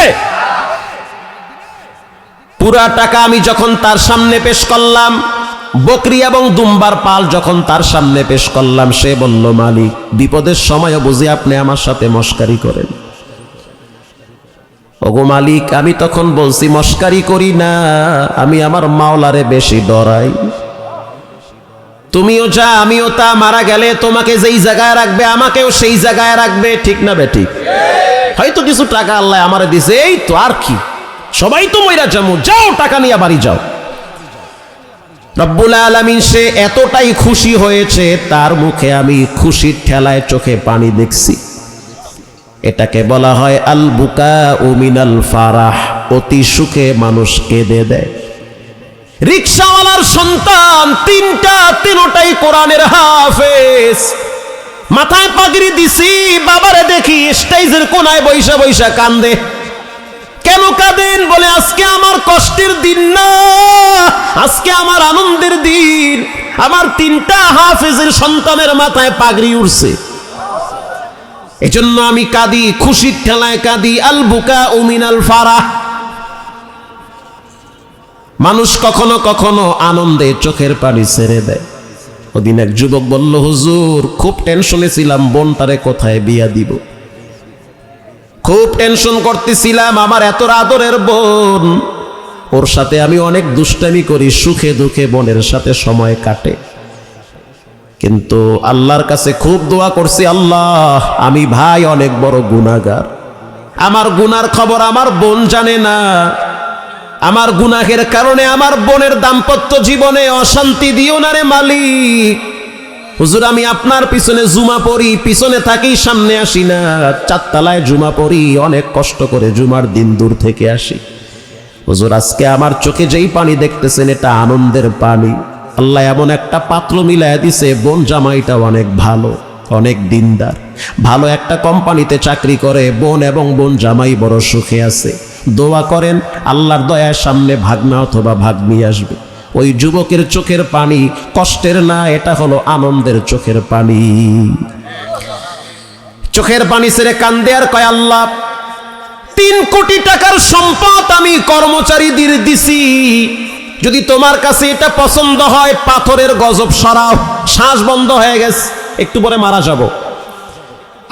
পুরা টাকা আমি যখন তার সামনে পেশ করলাম, বকরি এবং দুম্বার পাল যখন তার সামনে পেশ করলাম, সে বলল, মালিক বিপদের সময় বুঝি আপনি আমার সাথে মস্কারি করেন। ওগো মালিক, আমি তখন বলছি মস্কারি করি না, আমি আমার মাওলারে বেশি ডরাই। তুমিও যা আমিও তা, মারা গেলে তোমাকে যেই জায়গায় রাখবে আমাকেও সেই জায়গায় রাখবে, ঠিক না বেঠিক? হয়তো কিছু টাকা আল্লাহ আমারে দিছে, এই তো, আর কি, সবাই তো মইরা যাবো, যাও টাকা নিয়ে বাড়ি যাও। রব্বুল আলামিন সে এতটাই খুশি হয়েছে, তার মুখে আমি খুশির ঠেলায় চোখে পানি দেখছি। এটাকে বলা হয় আল বুকাউ মিনাল ফারাহ, অতি সুখে মানুষ কেঁদে দেয়। রিকশাওয়ালার সন্তান তিনটাই কোরআনের হাফেজ, মাথায় পাগড়ি দিছি, বাবারে দেখি স্টেজের কোনায় বৈশা বৈশা কান্দে। কেন কাঁদেন? বলে আজকে আমার কষ্টের দিন না, আজকে আমার আনন্দের দিন, আমার 3টা হাফেজের সন্তানের মাথায় পাগড়ি উঠছে, এজন্য আমি কাঁদি, খুশির ঠেলায় কাঁদি। আল বুকাউ মিনাল ফারাহ। মানুষ কখনো কখনো আনন্দে চোখের পানি ছেড়ে দেয়। ওদিন এক যুবক বলল, হুজুর খুব টেনশনে ছিলাম, বোনটারে কোথায় বিয়া দিব, খুব টেনশন করতেছিলাম, আমার এত আদরের বোন, ওর সাথে আমি অনেক দুষ্টামি করি, সুখে দুঃখে বোনের সাথে সময় কাটে, কিন্তু আল্লাহর কাছে খুব দোয়া করছি, আল্লাহ আমি ভাই অনেক বড় গুনাহগার, আমার গুনার খবর আমার বোন জানে না, আমার গুনাহের কারণে আমার বোনের দাম্পত্য জীবনে অশান্তি দিও না রে মালিক। হুজুর আমি আপনার পিছনে জুমা পড়ি, পিছনে থাকি, সামনে আসি না, 4 তলায় জুমা পড়ি, অনেক কষ্ট করে জুমার দিন দূর থেকে আসি। হুজুর আজকে আমার চোখে যেই পানি দেখতেছেন এটা আনন্দের পানি, আল্লাহ এমন একটা পাত্র মিলায় দিছে, বোন জামাইটা অনেক ভালো, অনেক দিনদার, ভালো একটা কোম্পানিতে চাকরি করে, বোন এবং বোন জামাই বড় সুখে আছে। দোয়া করেন আল্লাহর দয়ার সামনে ভাগনা অথবা ভাগ্নি আসবে। ওই যুবকের চোখের পানি কষ্টের না, এটা হলো আনন্দের চোখের পানি। চোখের পানি ছেড়ে কান্দে আর কয়, আল্লাহ 3 কোটি টাকার সম্পদ আমি কর্মচারীদের দিছি, যদি তোমার কাছে এটা পছন্দ হয় পাথরের গজব সরাও, শ্বাস বন্ধ হয়ে গেছে, একটু পরে মারা যাব।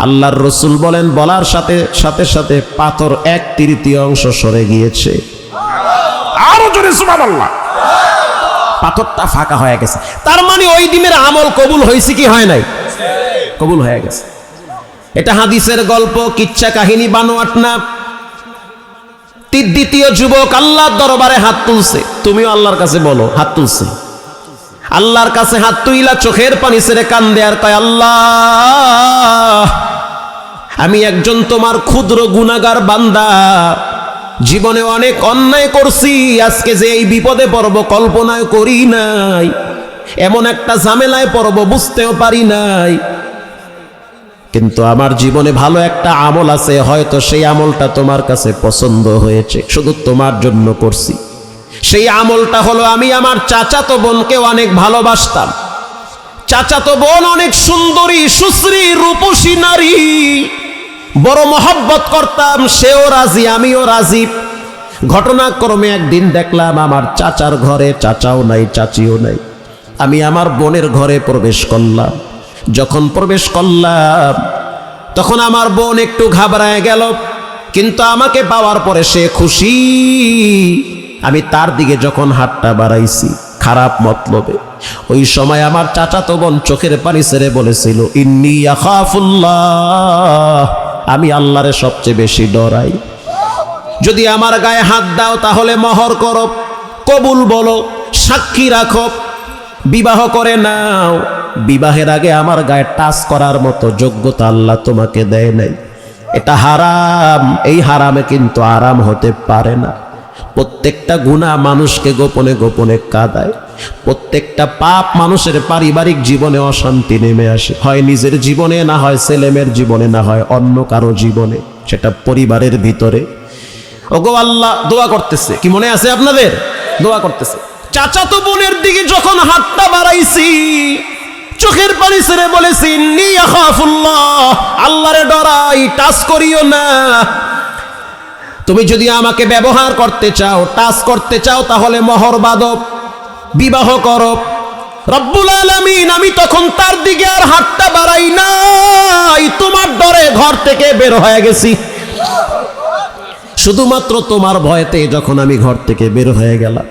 আল্লাহর রসুল বলেন, বলার সাথে সাথে পাথর 1/3 সরে গিয়েছে। আরো জোরে সুবহানাল্লাহ। পাথরটা ফাঁকা হয়ে গেছে, তার মানে ওই দিনের আমল কবুল হয়েছে কি হয় নাই? কবুল হয়ে গেছে। এটা হাদিসের গল্প, কিচ্ছা কাহিনী বানোয়াট না। দ্বিতীয় যুবক আল্লাহর দরবারে হাত তুলছে, তুমিও আল্লাহর কাছে বলো, হাত তুলছে, আল্লাহর কাছে হাত তুইলা চোখের পানি ছেড়ে কান্দে আর কয়, আল্লাহ আমি একজন তোমার ক্ষুদ্র গুনাহগার বান্দা, জীবনে অনেক অন্যায় করছি, আজকে যে এই বিপদে পড়ব কল্পনাও করি নাই, এমন একটা ঝামেলায় পড়ব বুঝতেও পারি নাই, কিন্তু আমার জীবনে ভালো একটা আমল আছে, হয়তো সেই আমলটা তোমার কাছে পছন্দ হয়েছে, শুধু তোমার জন্য করছি। সেই আমলটা হলো আমি আমার চাচাতো বোনকে অনেক ভালোবাসতাম, চাচাতো বোন অনেক সুন্দরী সুশ্রী রূপসী নারী, বড় মহব্বত করতাম, সেও রাজি আমিও রাজি। ঘটনাক্রমে একদিন দেখলাম আমার চাচার ঘরে চাচাও নাই চাচিও নাই, আমি আমার বোনের ঘরে প্রবেশ করলাম। যখন প্রবেশ করলাম তখন আমার বোন একটু ঘাবড়ায় গেল, কিন্তু আমাকে পাওয়ার পরে সে খুশি। আমি তার দিকে যখন হাতটা বাড়াইছি খারাপ মতলবে, ওই সময় আমার চাচাতো বোন চোখের পানি ছেড়ে বলেছিল, ইন্নী আখাফুল্লাহ, আমি আল্লাহরে সবচেয়ে বেশি ডরাই, যদি আমার গায়ে হাত দাও তাহলে মহর করো, কবুল বলো, সাক্ষী রাখো, বিবাহ করে নাও। বিবাহের আগে আমার গায়ে টাচ করার মতো যোগ্যতা আল্লাহ তোমাকে দেয় নাই, এটা হারাম, এই হারামে কিন্তু আরাম হতে পারে না। প্রত্যেকটা গুনাহ মানুষকে গোপনে গোপনে কাঁদায়, প্রত্যেকটা পাপ মানুষের পারিবারিক জীবনে অশান্তি নেমে আসে, হয় নিজের জীবনে, না হয় ছেলেমেয়ের জীবনে, না হয় অন্য কারো জীবনে। সেটা পরিবারের ভিতরে। ওগো আল্লাহ, দোয়া করতেছে, কি মনে আছে আপনাদের? দোয়া করতেছে। চাচাতো বোনের দিকে যখন হাতটা বাড়াইছি, চোখের পানি ছেড়ে বলেছি ইন্নী আখাফুল্লাহ, আল্লাহরে ডরাই, টাচ করিও না। তুমি যদি আমাকে ব্যবহার করতে চাও, টাচ করতে চাও, তাহলে মোহর বাঁধো, বিবাহ করো। রব্বুল আলামিন, আমি তখন তার দিকে আর হাতটা বাড়াই নাই, তোমার ডরে ঘর থেকে বের হয়ে গেছি। শুধুমাত্র তোমার ভয়তে যখন আমি ঘর থেকে বের হয়ে গেলাম,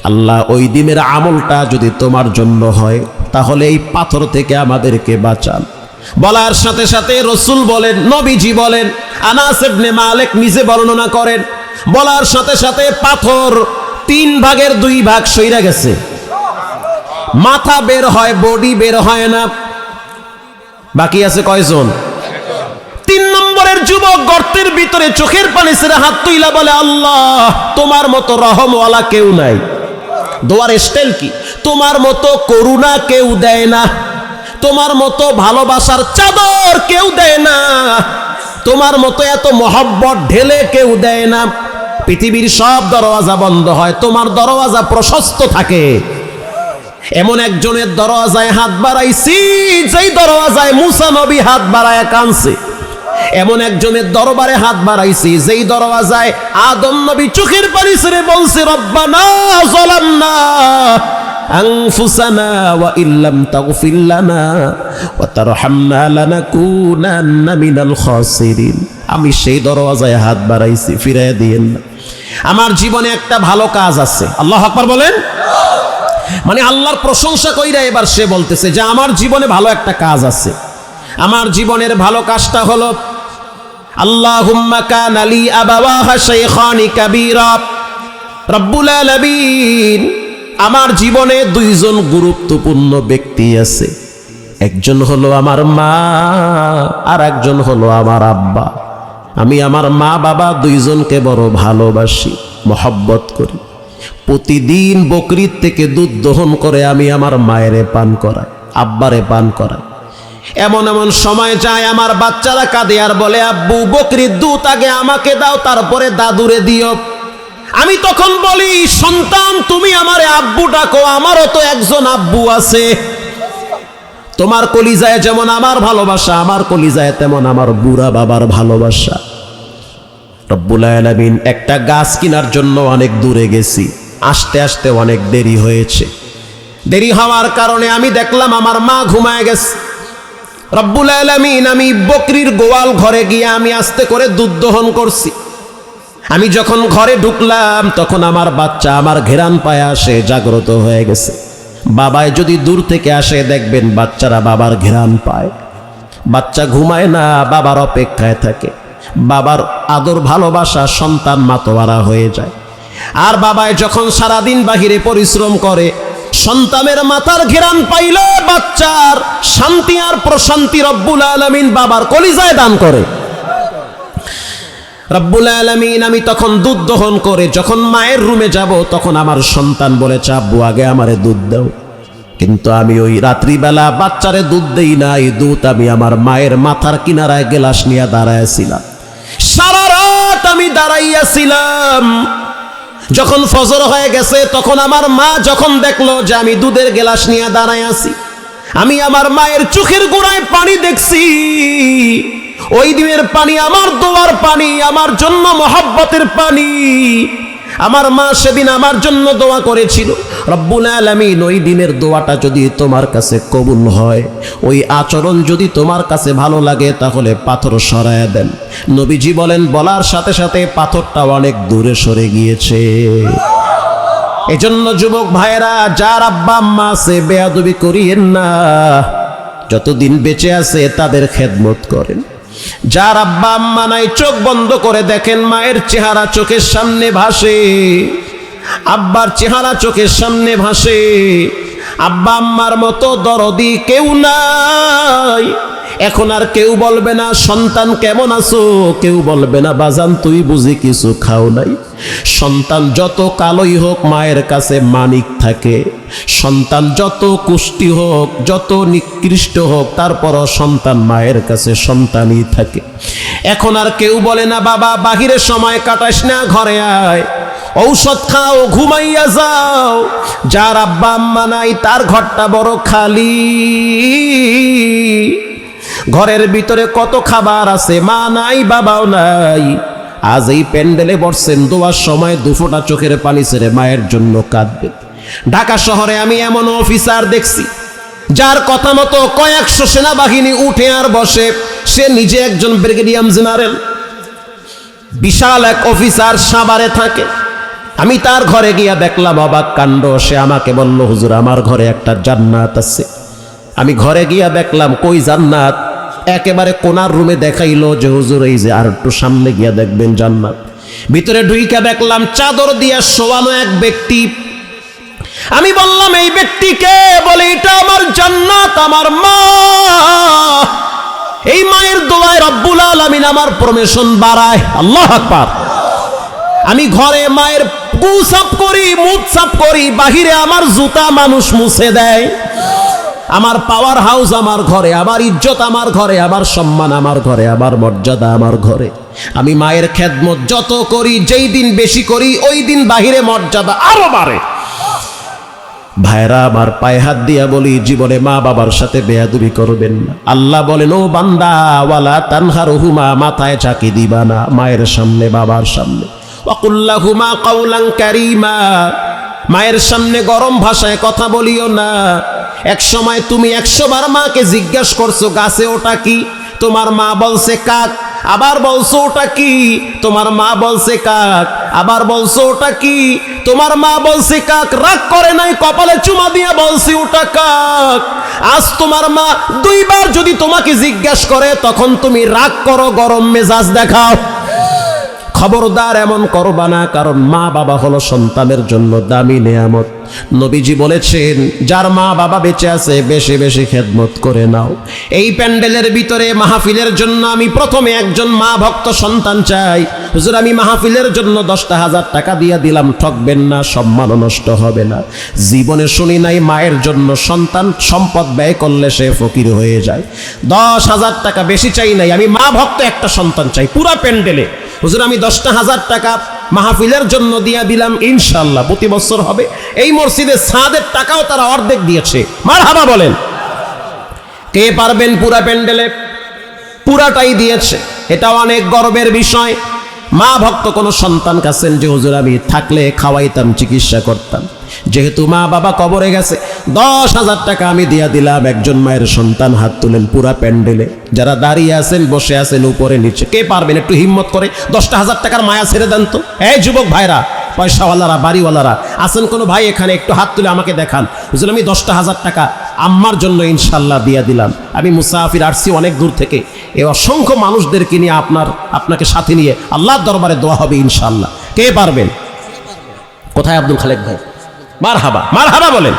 আল্লাহ ওই দিনের আমলটা যদি তোমার জন্য হয়, তাহলে এই পাথর থেকে আমাদেরকে বাঁচান। বলার সাথে সাথে রসুল বলেন, নবীজি বলেন, আনাস ইবনে মালিক নিজে বর্ণনা করেন, বলার সাথে সাথে পাথর 3 ভাগের 2 ভাগ সইরা গেছে। মাথা বের হয়, বডি বের হয় না। বাকি আছে কয়জন? 3 নম্বরের যুবক গর্তের ভিতরে চোখের পানি ছেড়ে হাত তুইলা বলে, আল্লাহ তোমার মতো রহমওয়ালা কেউ নাই। দোয়ার স্টাইল কি? তোমার মতো করুণা কেউ দেয় না, তোমার মতো ভালোবাসার চাদর কেউ দেয় না, তোমার মতো এত মহব্বত ঢেলে কেউ দেয় না। পৃথিবীর সব দরওয়াজা বন্ধ হয়, তোমার দরওয়াজা প্রশস্ত থাকে। এমন একজনের দরওয়াজায় হাত বাড়াইছি, যেই দরওয়াজায় মুসা নবী হাত বাড়ায় কাঁদছে। এমন একজনের দরবারে হাত বাড়াইছি, যেই দরওয়াজায় আদম নবী চোখের পানি ছেড়ে বলছে, রব্বানা যালামনা আনফুসানা ওয়া ইল্লাম তাগফির লানা ওয়া তারহামনা লানাকুনান্না মিনাল খাসিরিন। আমি সেই দরওয়াজায় হাত বাড়াইছি, ফিরাইয়া দিয়েন না। আমার জীবনে একটা ভালো কাজ আছে, আল্লাহু আকবার বলেন। মানে আল্লাহর প্রশংসা কইরা এবার সে বলতেছে যে আমার জীবনে ভালো একটা কাজ আছে। আমার জীবনের ভালো কাজটা হলো, আল্লাহুম্মা কানা লি আবাওয়াহা শাইখানি কাবীরা। রব্বুল আলামিন, আমার জীবনে 2 জন গুরুত্বপূর্ণ ব্যক্তি আছে। একজন হলো আমার মা, আর একজন হলো আমার আব্বা। আমি আমার মা বাবা 2 জনকে বড় ভালোবাসি, মহব্বত করি। প্রতিদিন বকরির থেকে দুধ দহন করে আমি আমার মায়েরে পান করাই, আব্বারে পান করাই। এমন এমন সময় যায়, আমার বাচ্চারা কাঁদে আর বলে, আব্বু বকরির দুধ আগে আমাকে দাও, তারপরে দাদুরে দিও। আমি তখন বলি, সন্তান তুমি আমারে আব্বু ডাকো, আমারও তো একজন আব্বু আছে। তোমার কলিজায় যেমন আমার ভালোবাসা, আমার কলিজায় তেমন আমার বুড়া বাবার ভালোবাসা। রব্বুল আলামিন, একটা গাছ কেনার জন্য অনেক দূরে গেছি, আসতে আসতে অনেক দেরি হয়েছে। দেরি হওয়ার কারণে আমি দেখলাম আমার মা ঘুমায় গেছে। রব্বুল আলামিন, আমি বকরির গোয়াল ঘরে গিয়ে আমি আস্তে করে দুধ দহন করছি। আমি যখন ঘরে ঢুকলাম, তখন আমার বাচ্চা আমার ঘেরান পায়ে আসে, জাগ্রত হয়ে গেছে। বাবায় যদি দূর থেকে আসে, দেখবেন বাচ্চারা বাবার ঘেরান পায়। বাচ্চা ঘুমায় না, বাবার অপেক্ষায় থাকে। বাবার আদর ভালোবাসা সন্তান মাতোয়ারা হয়ে যায়। আর বাবায় যখন সারাদিন বাহিরে পরিশ্রম করে, সন্তানের মাথার ঘেরান পাইলে বাচ্চার শান্তি আর প্রশান্তি রব্বুল আলামিন বাবার কলিজায় দান করে। রব্বুল আলামিন, আমি তখন দুধ দহন করে যখন মায়ের রুমে যাব, তখন আমার সন্তান বলেছে, আব্বু আগে আমারে দুধ দাও। কিন্তু আমি ওই রাত্রিবেলা বাচ্চারে দুধ দেই না, এই দুধ আমি আমার মায়ের মাথার কিনারায় গেলাস নিয়ে দাঁড়াইছিলাম। সারা রাত আমি দাঁড়াইয়াছিলাম। যখন ফজর হয়ে গেছে, তখন আমার মা যখন দেখলো যে আমি দুধের গেলাস নিয়ে দাঁড়াই আছি, আমি আমার মায়ের চোখের গোড়ায় পানি দেখছি। ওই দিনের পানি আমার দোয়ার পানি, আমার জন্য মহব্বতের পানি। আমার মা সেদিন আমার জন্য দোয়া করেছিল। রব্বুল আলামিন, ওই দিনের দোয়াটা যদি তোমার কাছে কবুল হয়, ওই আচরণ যদি তোমার কাছে ভালো লাগে, তাহলে পাথর সরায়া দেন। নবীজি বলেন, বলার সাথে সাথে পাথরটা অনেক দূরে সরে গিয়েছে। এজন্য যুবক ভাইরা, যার আব্বা আম্মা আছে বেয়াদবি করিয়েন না। যতদিন বেঁচে আছে তাদের খেদমত করেন। যার আব্বা আম্মা নাই, চোখ বন্ধ করে দেখেন, মায়ের চেহারা চোখের সামনে ভাসে, আব্বার চেহারা চোখের সামনে ভাসে। আব্বা আম্মার মতো দরদি কেউ নাই। এখন আর কেউ বলবে না সন্তান কেমন আছো, কেউ বলবে না বাজান তুই বুঝি কিছু খাও নাই। সন্তান যত কালোই হোক মায়ের কাছে মানিক থাকে। সন্তান যত কুষ্টি হোক, যত নিকৃষ্ট হোক, তারপরও সন্তান মায়ের কাছে সন্তানই থাকে। এখন আর কেউ বলে না বাবা বাহিরে সময় কাটাস না, ঘরে আয়, ঔষধ খাও, ঘুমাইয়া যাও। যার আব্বা আম্মা নাই তার ঘরটা বড় খালি, ঘরের ভিতরে কত খাবার আছে, মা নাই বাবাও নাই। আজ এই প্যান্ডেলে বসছেন, দোয়ার সময় দুফোঁটা চোখের পানি ছেড়ে মায়ের জন্য কাঁদবে। ঢাকা শহরে আমি এমন অফিসার দেখছি যার কথা মতো কয়েকশো সেনাবাহিনী উঠে আর বসে, সে নিজে একজন ব্রিগেডিয়ার জেনারেল, বিশাল এক অফিসার, সাভারে থাকে। আমি তার ঘরে গিয়া দেখলাম অবাক কাণ্ড। সে আমাকে বলল হুজুর আমার ঘরে একটা জান্নাত আছে। আমি ঘরে গিয়া দেখলাম কই জান্নাত, একেবারে কোনার রুমে দেখাইলো যে হুজুর এই যে আর একটু সামনে গিয়া দেখবেন জান্নাত। ভিতরে ঢুইকা দেখলাম চাদর দিয়া শোয়ানো এক ব্যক্তি। আমি বললাম এই ব্যক্তিকে, বলে এটা আমার জান্নাত, আমার মা। এই মায়ের দোয়ায় রব্বুল আলামিন আমার প্রমোশন বাড়ায়। আল্লাহু আকবার। আমি ঘরে মায়ের গু সাফ করি, মুখ সাফ করি, বাহিরে আমার জুতা মানুষ মুছে দেয়। আমার পাওয়ার হাউস আমার ঘরে, আমার ইজ্জত আমার ঘরে, আমার সম্মান আমার ঘরে, আমার মর্যাদা আমার ঘরে। আমি মায়ের খেদমত যত করি, যেই দিন বেশি করি ওই দিন বাহিরে মর্যাদা আরো বাড়ে। ভাইরা আমার পায়ে হাত দিয়া বলি, জীবনে মা বাবার সাথে বেয়াদবি করবেন না। আল্লাহ বলেন ও বান্দা ওয়ালা তানহারহুমা, মাথায় চাকি দিবা না মায়ের সামনে বাবার সামনে। ওয়াকুল্লাহুমা কাওলান কারীমা, মায়ের সামনে গরম ভাষায় কথা বলিও না। এক সময় তুমি 100 বার মাকে জিজ্ঞাসা করছো গাছে ওটা কি, তোমার মা বলছে কাক, আবার বলছো ওটা কি, তোমার মা বলছে কাক, আবার বলছো ওটা কি, তোমার মা বলছে কাক, রাগ করে নাই, কপালে চুমা দিয়া বলছি ওটা কাক। আজ তোমার মা 2 বার যদি তোমাকে জিজ্ঞাসা করে তখন তুমি রাগ করো, গরম মেজাজ দেখাও। খবরদার এমন করবা না, কারণ মা বাবা হলো সন্তানের জন্য দামি নেয়ামত। নবীজি বলেছেন যার মা বাবা বেঁচে আছে বেশি বেশি খেদমত করে নাও। এই প্যান্ডেলের ভিতরে মাহফিলের জন্য আমি প্রথমে একজন মা ভক্ত সন্তান চাই। হুজুর আমি মাহফিলের জন্য 10,000 টাকা দিয়ে দিলাম, ঠকবেন না, সম্মানও নষ্ট হবে না। জীবনে শুনি নাই মায়ের জন্য সন্তান সম্পদ ব্যয় করলে সে ফকির হয়ে যায়। 10,000 টাকা বেশি চাই নাই, আমি মা ভক্ত একটা সন্তান চাই পুরা প্যান্ডেলে। হুজুর আমি 10,000 টাকা মাহফিলের জন্য দিয়া দিলাম, ইনশাআল্লাহ প্রতি বছর হবে। এই মসজিদে ছাদের টাকাও তারা অর্ধেক দিয়েছে। মারহাবা বলেন। কে পারবেন পুরা প্যান্ডেলে? পুরাটাই দিয়েছে। এটা অনেক গর্বের বিষয়। মা ভক্ত কোনো সন্তান কাছেন যে হুজুর আমি থাকলে খাওয়াইতাম, চিকিৎসা করতাম। যেহেতু মা বাবা কবরে গেছে 10,000 টাকা আমি দিয়া দিলাম। একজন মায়ের সন্তান হাত তুলেন পুরা প্যান্ডেলে, যারা দাঁড়িয়ে আছেন, বসে আছেন, উপরে নিচে, কে পারবেন একটু হিম্মত করে 10,000 টাকার মায়া ছেড়ে দেন তো। এই যুবক ভাইরা, পয়সাওয়ালারা, বাড়িওয়ালারা আছেন কোনো ভাই এখানে, একটু হাত তুলে আমাকে দেখান। হুজুর আমি 10,000 টাকা আম্মার জন্য ইনশাল্লাহ দিয়া দিলাম। আমি মুসাফির আসছি অনেক দূর থেকে, এই অসংখ্য মানুষদেরকে নিয়ে আপনাকে সাথে নিয়ে আল্লাহর দরবারে দোয়া হবে ইনশাল্লাহ। কে পারবেন? কোথায় আব্দুল খালেক ভাই? মারহাবা, মারহাবা বলেন।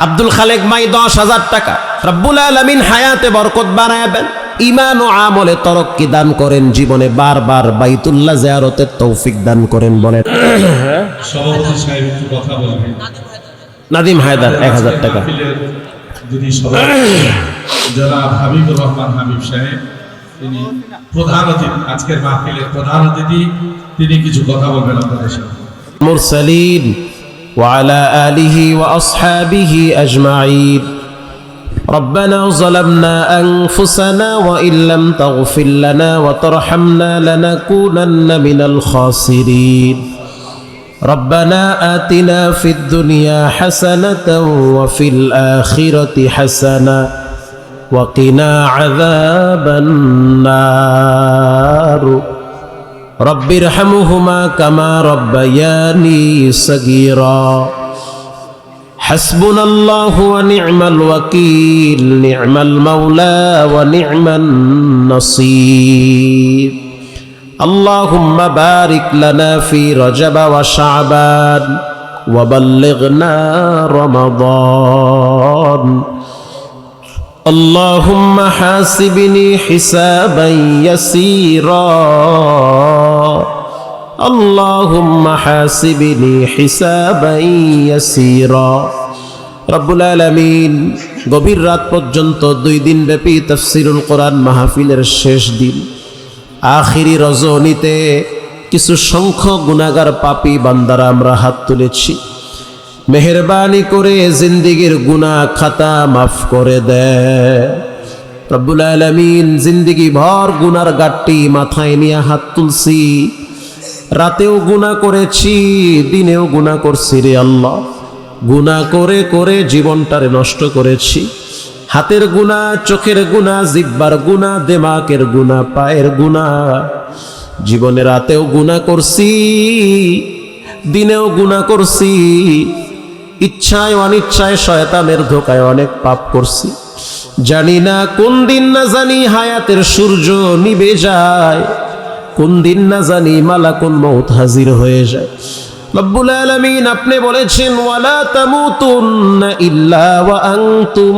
আব্দুল খালেক ভাই 10,000 টাকা। রব্বুল আলামিন হায়াতে বরকত বাড়ায় দেন, ঈমান ও আমলে তরক্কি দান করেন, জীবনে বারবার বাইতুল্লাহ জিয়ারতের তৌফিক দান করেন। বলেন সভাপতি সাহেব একটু কথা বলবেন। নাদিম হায়দার 1,000 টাকা। যদি যারা হাবিবুর রহমান হাবিব সাহেব, তিনি প্রধান অতিথি, আজকের মাহফিলের প্রধান অতিথি, তিনি কিছু কথা বলবেন আপনাদের সাথে। মুরসালিন وعلى آله وأصحابه أجمعين. ربنا ظلمنا أنفسنا وإن لم تغفر لنا وترحمنا لنكونن من الخاسرين. ربنا آتنا في الدنيا حسنة وفي الآخرة حسنة وقنا عذاب النار. رب ارحمهما كما ربياني صغيرا. حسبنا الله ونعم الوكيل، نعم المولى ونعم النصير. اللهم بارك لنا في رجب وشعبان وبلغنا رمضان. اللهم حاسبني حسابا يسيرا. اللهم حاسبني حسابا يسيرا. রব্বুল আলামিন গভীর রাত পর্যন্ত 2 দিন ব্যাপী তাফসীরুল কোরআন মাহফিলের শেষ দিন আখিরি রজনীতে কিছু সংখ্যক গুনাহগার পাপী বান্দারা আমরা হাত তুলেছি। মেহেরবানি করে জিন্দিগির গুনাহ খাতা মাফ করে দেয়। রব্বুল আলামিন জিন্দিগি ভর গুনার গাট্টি মাথায় নিয়ে হাত তুলছি। রাতেও গুনাহ করেছি, দিনেও গুনাহ করছি রে আল্লাহ। গুনাহ করে করে জীবনটারে নষ্ট করেছি। হাতের গুনাহ, চোখের গুনাহ, জিহ্বার গুনাহ, দিমাগের গুনাহ, পায়ের গুনাহ। জীবনে রাতেও গুনাহ করছি, দিনেও গুনাহ করছি। ইচ্ছায় অনিচ্ছায় শয়তানের ধোকায় অনেক পাপ করছি। জানি না কোন দিন না জানি হায়াতের সূর্য নিভে যায়, কোন দিন না জানি মালাকুল মউত হাজির হয়ে যায়। রব্বুল আলামিন আপনি বলেছেন ওয়ালা তামুতুন্না ইল্লা ওয়া আনতুম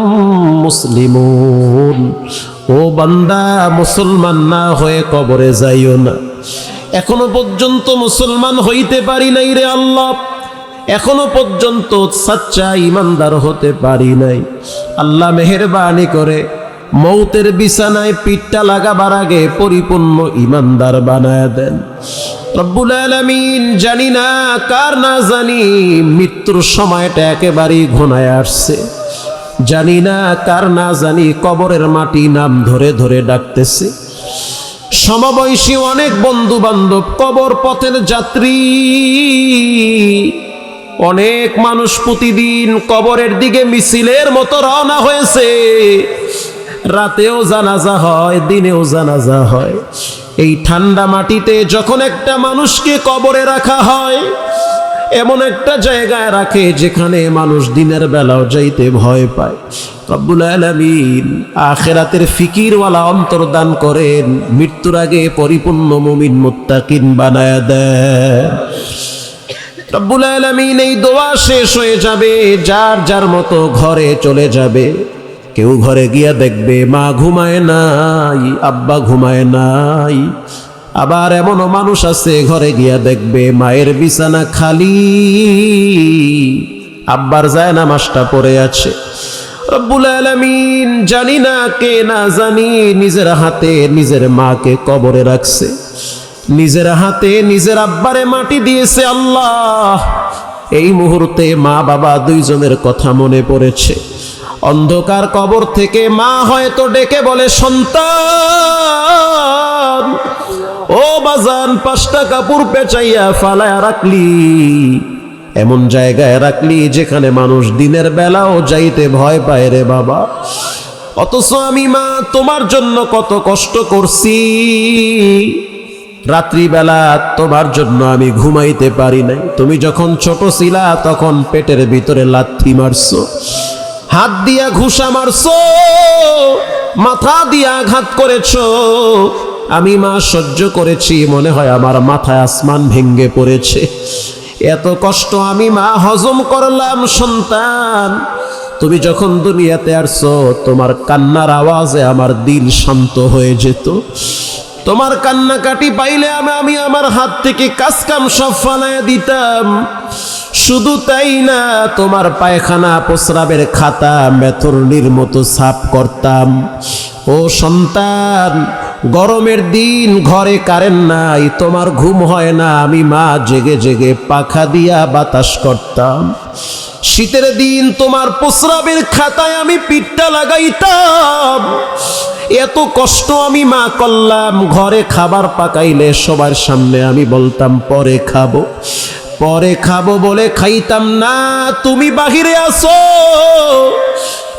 মুসলিমুন। ও বান্দা, মুসলমান না হয়ে কবরে যাইও না। এখনো পর্যন্ত মুসলমান হইতে পারি নাই রে আল্লাহ, এখনো পর্যন্ত সচ্চা ইমানদার হতে পারি নাই। আল্লাহ মেহেরবানি করে মৌতের বিছানায় পিঠটা লাগাবার আগে পরিপূর্ণ ইমানদার বানায় দেন। রব্বুল আলামিন জানি না কার না জানি মৃত্যুর সময়টা একেবারেই ঘনায় আসছে। জানি না কার না জানি কবরের মাটি নাম ধরে ধরে ডাকতেছে। সমবয়সী অনেক বন্ধু বান্ধব কবর পথের যাত্রী। অনেক মানুষ প্রতিদিন কবরের দিকে মিছিলের মতো রওনা হয়েছে। রাতেও জানাজা হয়, দিনেও জানাজা হয়। এই ঠান্ডা মাটিতে যখন একটা মানুষকে কবরে রাখা হয়, এমন একটা জায়গায় রাখে যেখানে মানুষ দিনের বেলাও যাইতে ভয় পায়। রব্বুল আলামিন আখিরাতের ফিকিরওয়ালা অন্তর দান করেন, মৃত্যুর আগে পরিপূর্ণ মুমিন মুত্তাকিন বানায়া দেন। রব্বুল আলামিন এই দোয়া শেষ হয়ে যাবে, যার যার মতো ঘরে চলে যাবে। কেউ ঘরে গিয়া দেখবে মা ঘুমায় নাই, আব্বা ঘুমায় নাই। আবার এমনও মানুষ আছে ঘরে গিয়া দেখবে মায়ের বিছানা খালি, আব্বার জায়নামাজটা পড়ে আছে। রব্বুল আলামিন জানি না কে না জানি নিজের হাতে নিজের মাকে কবরে রাখছে, নিজের হাতে নিজের আব্বারে মাটি দিয়েছে। আল্লাহ, এই মুহূর্তে মা বাবা দুইজনের কথা মনে পড়েছে। অন্ধকার কবর থেকে মা হয়তো ডেকে বলে, সন্তান ও বাজান, 5টা কাপড় পেঁচাইয়া ফালায়া রাখলি, এমন জায়গায় রাখলি যেখানে মানুষ দিনের বেলাও যাইতে ভয় পায় রে বাবা। অথচ আমি মা তোমার জন্য কত কষ্ট করছি, রাত্রিবেলা তোমার জন্য আমি ঘুমাইতে পারি নাই। তুমি যখন ছোট ছিলা তখন পেটের ভিতরে লাথি মারছো, হাত দিয়া ঘুষা মারছো, মাথা দিয়া আঘাত করেছো। আমি মা সহ্য করেছি, মনে হয় আমার মাথায় আসমান ভেঙ্গে পড়েছে। এত কষ্ট আমি মা হজম করলাম। সন্তান, তুমি যখন দুনিয়াতে আসছো তোমার কান্নার আওয়াজে আমার দিল শান্ত হয়ে যেত। তোমার কান্নাকাটি পাইলে আমি আমার হাত থেকে কাজকাম সব ফালাইয়া দিতাম। শুধু তাই না, তোমার পায়খানা প্রস্রাবের খাতা মেথরনির মতো সাফ করতাম। ও সন্তান, গরমের দিন ঘরে কারেন্ট নাই, তোমার ঘুম হয় না, আমি মা জেগে জেগে পাখা দিয়া বাতাস করতাম। শীতের দিন তোমার প্রস্রাবের খাতায় আমি পিঠটা লাগাইতাম। এত কষ্ট আমি মা করলাম। ঘরে খাবার পাকাইলে সবার সামনে আমি বলতাম পরে খাবো, পরে খাবো বলে খাইতাম না। তুমি বাহিরে আসো,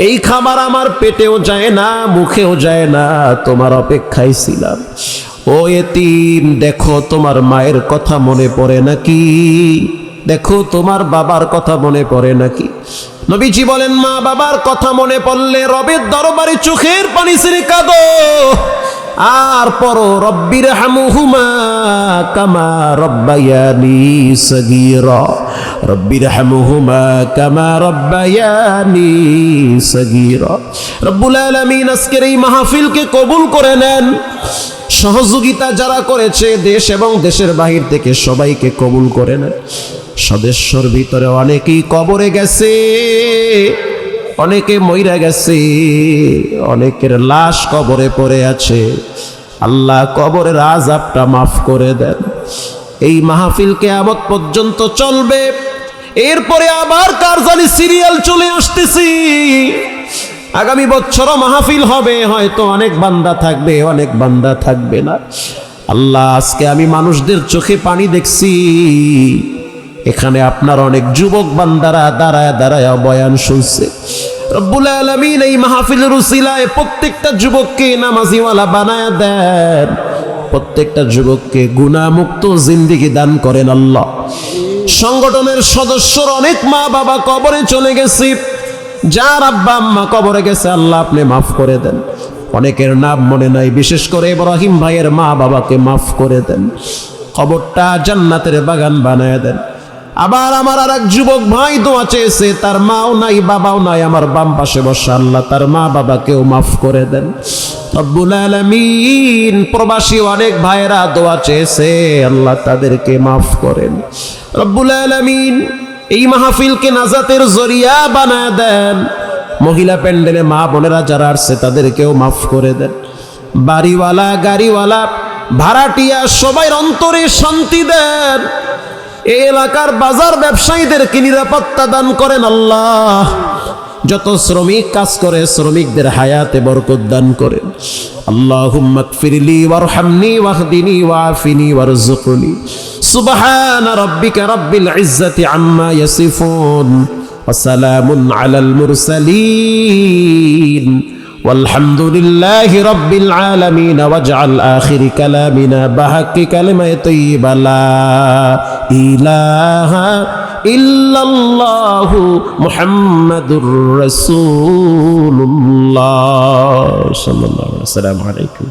এই খাবার আমার পেটেও যায় না, মুখেও যায় না, তোমার অপেক্ষায় ছিলাম। ও এতিম, দেখো তোমার মায়ের কথা মনে পড়ে নাকি? দেখো তোমার বাবার কথা মনে পড়ে নাকি? নবীজি বলেন, মা বাবার কথা মনে পড়লে রবের দরবারে চোখের পানি ছেড়ে কাঁদো। আর পরো রব্বির হামুহুমা কামা রব্বায়ানি সগীরা, রব্বির হামুহুমা কামা রব্বায়ানি সগীরা। রব্বুল আলামিন আজকের এই মাহফিলকে কবুল করে নেন। সহযোগিতা যারা করেছে দেশ এবং দেশের বাহির থেকে সবাইকে কবুল করে নেন। সদস্যর ভিতরে অনেকেই কবরে গেছে, অনেকে মইরা গেছে, অনেকের লাশ কবরে পড়ে আছে। আল্লাহ কবরের আযাবটা মাফ করে দেন। এই মাহফিল কিয়ামত পর্যন্ত চলবে, এরপরে আবার কার জানি সিরিয়াল চলে আসতেছি। আগামী বছরও মাহফিল হবে, হয়তো অনেক বান্দা থাকবে, অনেক বান্দা থাকবে না। আল্লাহ, আজকে আমি মানুষদের চোখে পানি দেখছি। এখানে আপনার অনেক যুবক বান্দারা দাঁড়ায় দাঁড়ায় বয়ান শুনছে। রব্বুল আলামিন এই মাহফিলের উসিলায় প্রত্যেকটা যুবককে নামাজিওয়ালা বানায় দেন, প্রত্যেকটা যুবককে গুনাহমুক্ত জিন্দেগি দান করেন আল্লাহ। সংগঠনের সদস্যর অনেক মা বাবা কবরে চলে গেছে, যার আব্বা আম্মা কবরে গেছে আল্লাহ আপনি মাফ করে দেন। অনেকের নাম মনে নাই, বিশেষ করে ইব্রাহিম ভাইয়ের মা বাবাকে মাফ করে দেন, কবরটা জান্নাতের বাগান বানায় দেন। আবার আমার আর এক যুবক ভাই দোয়া চেয়েছে, তার মাও নাই বাবাও নাই, আমার বাম পাশে বসা, আল্লাহ তার মা বাবাকেও মাফ করে দেন রব্বুল আলামিন। প্রবাসী অনেক ভাইরা দোয়া চেয়েছে, আল্লাহ তাদেরকে মাফ করেন রব্বুল আলামিন। এই মাহফিলকে নাজাতের জরিয়া বানায় দেন। মহিলা প্যান্ডেলে মা বোনেরা যারা আসছে তাদেরকেও মাফ করে দেন। বাড়িওয়ালা গাড়িওয়ালা ভাড়াটিয়া সবাই অন্তরে শান্তি দেন। এই এলাকার বাজার ব্যবসায়ীদেরকে নিরাপত্তা দান করেন আল্লাহ। যত শ্রমিক কাজ করে শ্রমিকদের হায়াতে বরকত দান করেন। আল্লাহুম্মা গফিরলি ওয়ারহামনি ওয়াহদিনি ওয়াআফিনি ওয়ারযুকনি। সুবহানা রাব্বিকা রাব্বিল ইজ্জাতি আম্মা ইয়াসিফুন ওয়া সালামুন আলাল মুরসালিন والحمد لله رب العالمين واجعل آخر كلامنا بحق كلمة طيبة لا إله إلا الله محمد رسول الله صلى الله عليه وسلم. السلام عليكم.